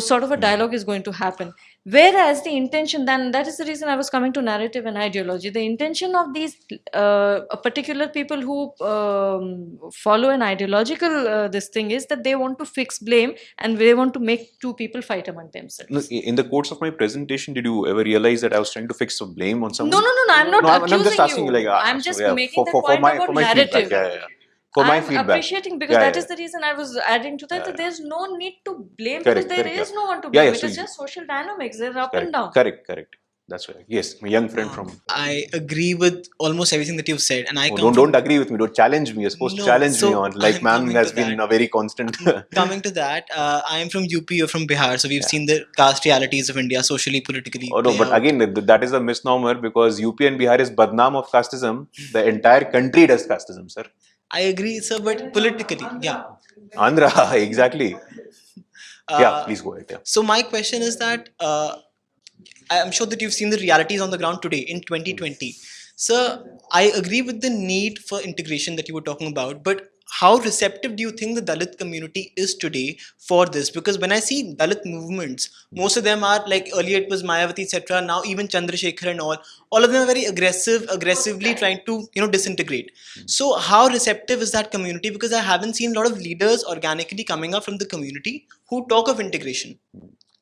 sort of a dialogue is going to happen. Whereas the intention, then that is the reason I was coming to narrative and ideology. The intention of these particular people who follow an ideological this thing is that they want to fix blame, and they want to make two people fight among themselves. No, in the course of my presentation, did you ever realize that I was trying to fix the blame on someone? No, I'm not accusing I'm just asking you. Like, I'm just making the point about narrative. For my I'm feedback. appreciating, because that is the reason I was adding to that, that there's no need to blame, because there is no one to blame. It is just social dynamics. They're up and down. Correct. That's right. Yes, my young friend from... I agree with almost everything that you've said. And I don't agree with me. Don't challenge me. You're supposed to challenge me on. Like, ma'am has been a very constant... Coming to that, I am from UP, you're from Bihar. So we've seen the caste realities of India, socially, politically. Oh, no, but again, that is a misnomer, because UP and Bihar is badnaam of casteism. The entire country does casteism, sir. I agree, sir, but politically, yeah. Andhra, exactly. Yeah, please go ahead. Yeah. So my question is that I'm sure that you've seen the realities on the ground today in 2020. Sir, I agree with the need for integration that you were talking about, but how receptive do you think the Dalit community is today for this? Because when I see Dalit movements, most of them are like, earlier it was Mayawati, etc. Now even Chandrasekhar and all of them are very aggressively trying to, disintegrate. So how receptive is that community? Because I haven't seen a lot of leaders organically coming up from the community who talk of integration.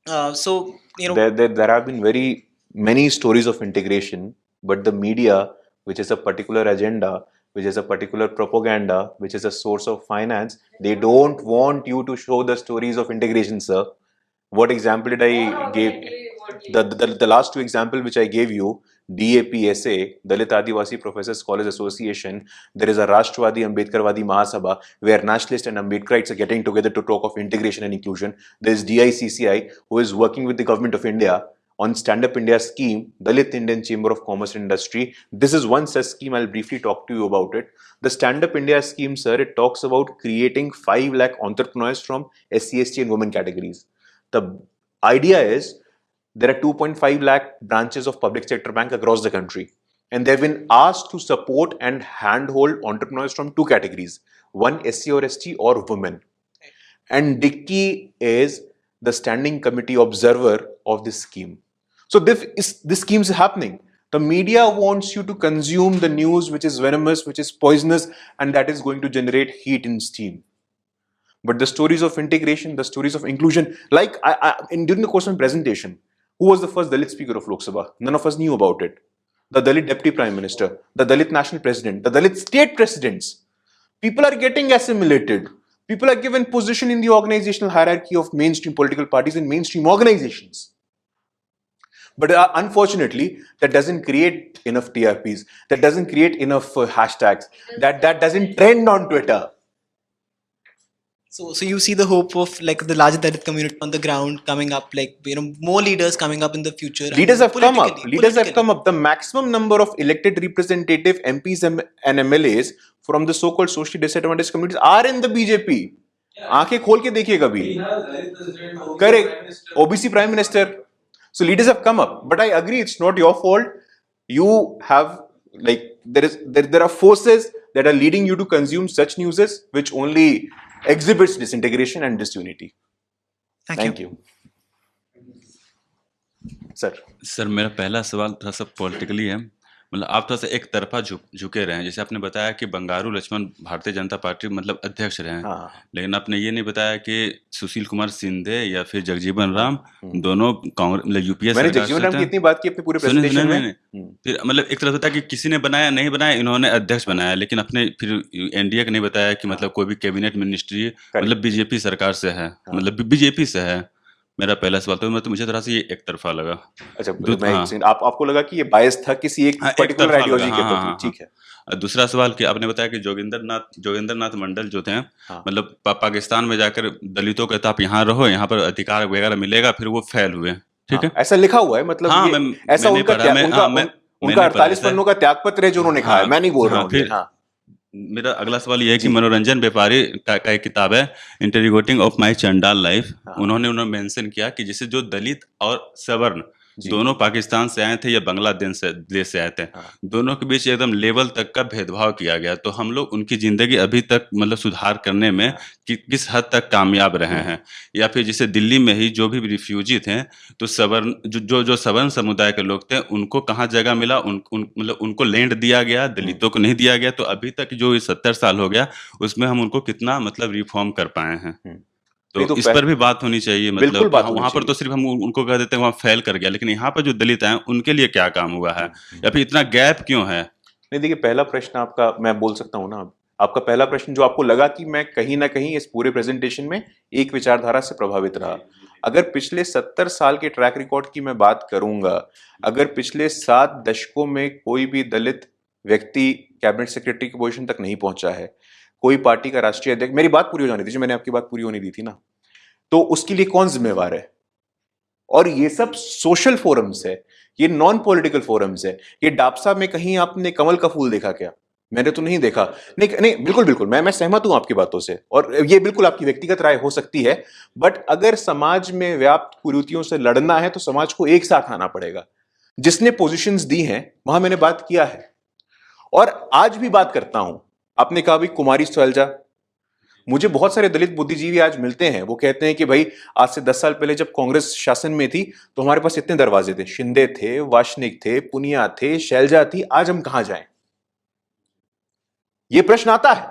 There have been very many stories of integration, but the media, which is a particular agenda, which is a particular propaganda, which is a source of finance, they don't want you to show the stories of integration, sir. What example did I give? The last two examples which I gave you, DAPSA, Dalit Adivasi Professors College Association, there is a Rashtrwadi Ambedkarwadi Mahasabha, where nationalists and Ambedkarites are getting together to talk of integration and inclusion. There is DICCI, who is working with the government of India on Stand Up India scheme, Dalit Indian Chamber of Commerce and Industry. This is one such scheme. I'll briefly talk to you about it. The Stand Up India scheme, sir, it talks about creating 5 lakh entrepreneurs from SC, ST and women categories. The idea is there are 2.5 lakh branches of public sector bank across the country, and they've been asked to support and handhold entrepreneurs from 2 categories, one SC or ST or women. And Dicky is the standing committee observer of this scheme. So this scheme is happening. The media wants you to consume the news which is venomous, which is poisonous, and that is going to generate heat and steam. But the stories of integration, the stories of inclusion, like during the course of my presentation, who was the first Dalit Speaker of Lok Sabha? None of us knew about it. The Dalit Deputy Prime Minister, the Dalit National President, the Dalit State Presidents. People are getting assimilated. People are given position in the organizational hierarchy of mainstream political parties and mainstream organizations. But unfortunately, that doesn't create enough TRPs. That doesn't create enough hashtags. That doesn't trend on Twitter. So you see the hope of like the larger Dalit community on the ground coming up, like more leaders coming up in the future. Leaders have come up. Leaders have come up. The maximum number of elected representative MPs and MLAs from the so-called socially disadvantaged communities are in the BJP. आंखें खोल के देखिए कभी. Correct. OBC Prime Minister. So leaders have come up. But I agree, it's not your fault. you have like there are forces that are leading you to consume such newses which only exhibits disintegration and disunity. Thank you. Sir. Sir मेरा पहला सवाल थोड़ा सा politically है, मतलब आप थोड़ा सा एक तरफा झुके रहे हैं। जैसे आपने बताया कि बंगारू लक्ष्मण भारतीय जनता पार्टी मतलब अध्यक्ष रहे हैं, हाँ। लेकिन आपने ये नहीं बताया कि सुशील कुमार सिंधे या फिर जगजीवन राम दोनों कांग्रेस मतलब यूपीए मैंने जगजीवन राम की इतनी बात की अपने पूरे प्रेजेंटेशन में। फिर मतलब एक तरफ होता है कि किसी ने बनाया नहीं बनाया, इन्होंने अध्यक्ष बनाया, लेकिन अपने फिर एनडीए का नहीं बताया कि मतलब कोई भी कैबिनेट मिनिस्ट्री मतलब बीजेपी सरकार से है, मतलब बीजेपी से है। मेरा पहला सवाल तो मतलब मुझे थोड़ा सा ये एक तरफा लगा। अच्छा, आपको लगा कि ये बायस था किसी एक पर्टिकुलर आइडियोलॉजी के प्रति? ठीक है। दूसरा सवाल कि आपने बताया कि जोगिंदर नाथ मंडल जो थे मतलब पाकिस्तान में जाकर दलितों को आप यहाँ रहो, यहाँ पर अधिकार वगैरह मिलेगा, फिर वो फेल हुए। ठीक है, ऐसा लिखा हुआ है, मतलब ऐसा उनका 48 पन्नों का त्याग पत्र है जो उन्होंने कहा है, मैं नहीं बोल रहा हूँ। मेरा अगला सवाल ये है कि मनोरंजन व्यापारी का एक किताब है इंटररोगेटिंग ऑफ माय चंडाल लाइफ, उन्होंने मेंशन किया कि जैसे जो दलित और सवर्ण दोनों पाकिस्तान से आए थे या बांग्लादेश से आए थे, दोनों के बीच एकदम लेवल तक का भेदभाव किया गया। तो हम लोग उनकी जिंदगी अभी तक मतलब सुधार करने में किस हद तक कामयाब रहे हैं? या फिर जैसे दिल्ली में ही जो भी रिफ्यूजी थे, तो सवर्ण जो सवर्ण समुदाय के लोग थे उनको कहाँ जगह मिला? मतलब उनको लैंड दिया गया, दलितों को नहीं दिया गया। तो अभी तक जो 70 साल हो गया उसमें हम उनको कितना मतलब रिफॉर्म कर पाए हैं? तो इस पर भी बात होनी चाहिए। मतलब वहां पर तो सिर्फ हम उनको कह देते हैं वहां फेल कर गया, लेकिन यहाँ पर जो दलित हैं उनके लिए क्या काम हुआ है, या फिर इतना गैप क्यों है? नहीं, देखिए, पहला प्रश्न आपका मैं बोल सकता हूँ ना, आपका पहला प्रश्न जो आपको लगा कि मैं कहीं ना कहीं इस पूरे प्रेजेंटेशन में एक विचारधारा से प्रभावित रहा। अगर पिछले 70 साल के ट्रैक रिकॉर्ड की मैं बात करूंगा, अगर पिछले 7 दशकों में कोई भी दलित व्यक्ति कैबिनेट सेक्रेटरी की पोजीशन तक नहीं पहुंचा है, कोई पार्टी का राष्ट्रीय अध्यक्ष, मेरी बात पूरी हो जानी थी, मैंने आपकी बात पूरी होने दी थी ना, तो उसके लिए कौन जिम्मेवार है? और ये सब सोशल फोरम्स है, ये नॉन पॉलिटिकल फोरम्स है। ये डापसा में कहीं आपने कमल का फूल देखा क्या? मैंने तो नहीं देखा। नहीं, बिल्कुल मैं सहमत हूं आपकी बातों से, और ये बिल्कुल आपकी व्यक्तिगत राय हो सकती है, बट अगर समाज में व्याप्त कुरीतियों से लड़ना है तो समाज को एक साथ आना पड़ेगा। जिसने पोजीशंस दी हैं वहां मैंने बात किया है, और आज भी बात करता हूं। आपने कहा भी कुमारी शैलजा, मुझे बहुत सारे दलित बुद्धिजीवी आज मिलते हैं, वो कहते हैं कि भाई आज से 10 साल पहले जब कांग्रेस शासन में थी तो हमारे पास इतने दरवाजे थे, शिंदे थे, वाशनिक थे, पुनिया थे, शैलजा थी, आज हम कहां जाएं? ये प्रश्न आता है।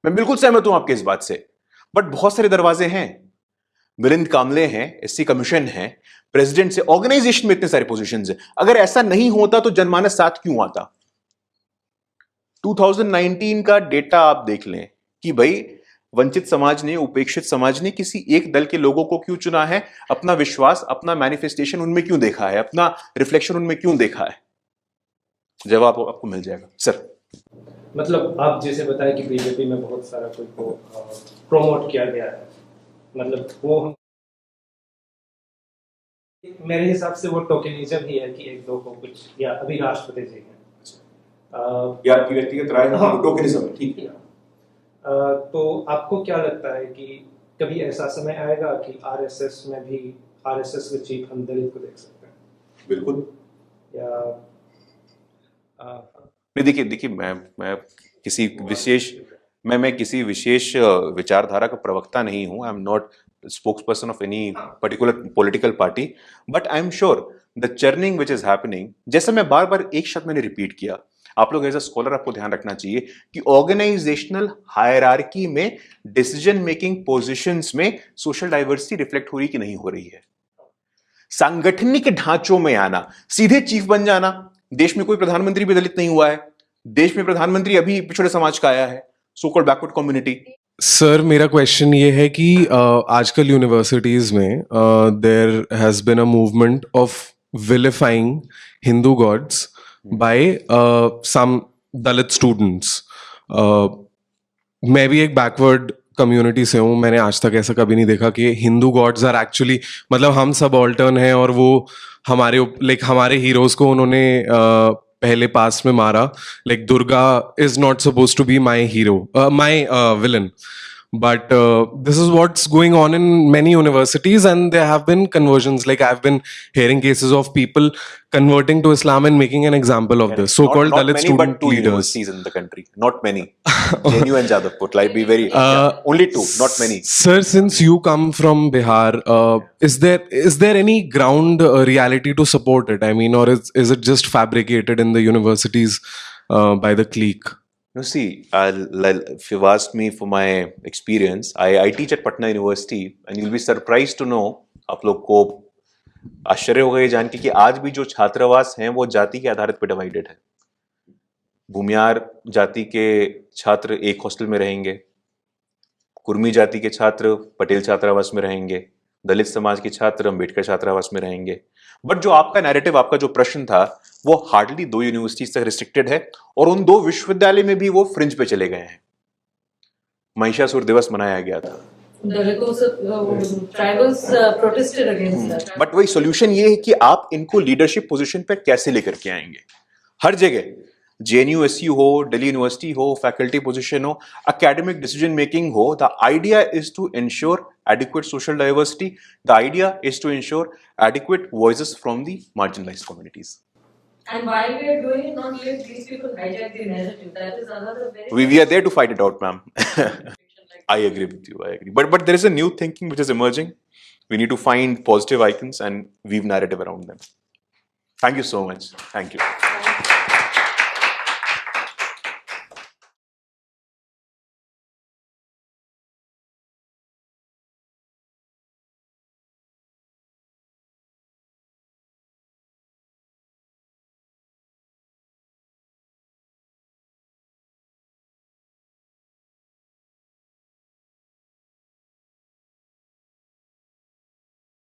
मैं बिल्कुल सहमत हूं आपके इस बात से, बट बहुत सारे दरवाजे हैं। मिलिंद कामले हैं, एससी कमीशन है, प्रेसिडेंट से, ऑर्गेनाइजेशन में इतने सारे पोजीशंस हैं। अगर ऐसा नहीं होता तो जनमानस साथ क्यों आता? 2019 का डेटा आप देख लें कि भाई वंचित समाज ने, उपेक्षित समाज ने किसी एक दल के लोगों को क्यों चुना है, अपना विश्वास, अपना मैनिफेस्टेशन उनमें क्यों देखा है, अपना रिफ्लेक्शन उनमें क्यों देखा है? जवाब आपको मिल जाएगा सर। मतलब आप जैसे बताया कि बीजेपी में बहुत सारा कोई को प्रोमोट किया गया है, मतलब वो मेरे हिसाब से वो टोकनिज्म ही है कि एक दो को कुछ, या अभी राष्ट्रपति जी हैं, या आपकी व्यक्तिगत राय है, टोकनिज्म है, ठीक है। तो आपको क्या लगता है कि कभी ऐसा समय आएगा कि आरएसएस में भी, आरएसएस के चीफ हम दलित को देख सकते हैं? बिल्कुल। या देखिए, मैं किसी विशेष विचारधारा का प्रवक्ता नहीं हूं। I am not spokesperson of any particular political party, but I am sure the churning which is happening, जैसे मैं बार बार एक शब्द मैंने रिपीट किया, आप लोग एज अ स्कॉलर आपको ध्यान रखना चाहिए कि ऑर्गेनाइजेशनल हायरार्की में, डिसीजन मेकिंग पोजीशंस में सोशल डाइवर्सिटी रिफ्लेक्ट हो रही कि नहीं हो रही है। सांगठनिक ढांचों में आना, सीधे चीफ बन जाना। देश में कोई प्रधानमंत्री भी दलित नहीं हुआ है, देश में प्रधानमंत्री अभी पिछड़े समाज का आया है, so called backward community. Sir, मेरा क्वेश्चन ये है कि आजकल यूनिवर्सिटीज में there has been a movement of vilifying Hindu gods by some Dalit students. मैं भी एक बैकवर्ड कम्युनिटी से हूँ, मैंने आज तक ऐसा कभी नहीं देखा कि हिंदू गॉड्स आर एक्चुअली, मतलब हम सब ऑल्टर्न हैं और वो हमारे हीरोज को उन्होंने पहले पास में मारा। Like Durga is not suppose to be my hero, my villain, But this is what's going on in many universities, and there have been conversions. Like I've been hearing cases of people converting to Islam and making an example of this so-called not Dalit many, student but two leaders. universities in the country. Not many. JNU and Jadavpur. Like be very only two, not many. Sir, since you come from Bihar, is there any ground reality to support it? I mean, or is it just fabricated in the universities by the clique? You see, if you've asked me for my experience, I teach at Patna University, and you'll be surprised to know, आप लोग को आश्चर्य होगा ये जान के कि आज भी जो छात्रावास हैं वो जाति के आधारित पे डिवाइडेड है। भूमियार जाति के छात्र एक हॉस्टल में रहेंगे, कुर्मी जाति के छात्र पटेल छात्रावास में रहेंगे, दलित समाज के छात्र अम्बेडकर छात्रावास में रहेंगे। बट जो आपका नैरेटिव, आपका जो प्रश्न था, वो हार्डली 2 यूनिवर्सिटीज तक रिस्ट्रिक्टेड है, और उन 2 विश्वविद्यालय में भी वो फ्रिंज पे चले गए हैं। महिषासुर दिवस मनाया गया था, tribals protested against that. But वही सोल्यूशन ये है कि आप इनको लीडरशिप पोजीशन पे कैसे लेकर के आएंगे। हर जगह JNU SU हो, दिल्ली यूनिवर्सिटी हो, फैकल्टी पोजीशन हो, academic decision making हो, the idea is to ensure adequate social diversity. The idea is to ensure adequate voices from the marginalized communities. And while we are doing it, not let these people hijack the narrative. That is another very. We are there to fight it out, ma'am. I agree with you. I agree. But there is a new thinking which is emerging. We need to find positive icons and weave narrative around them. Thank you so much. Thank you.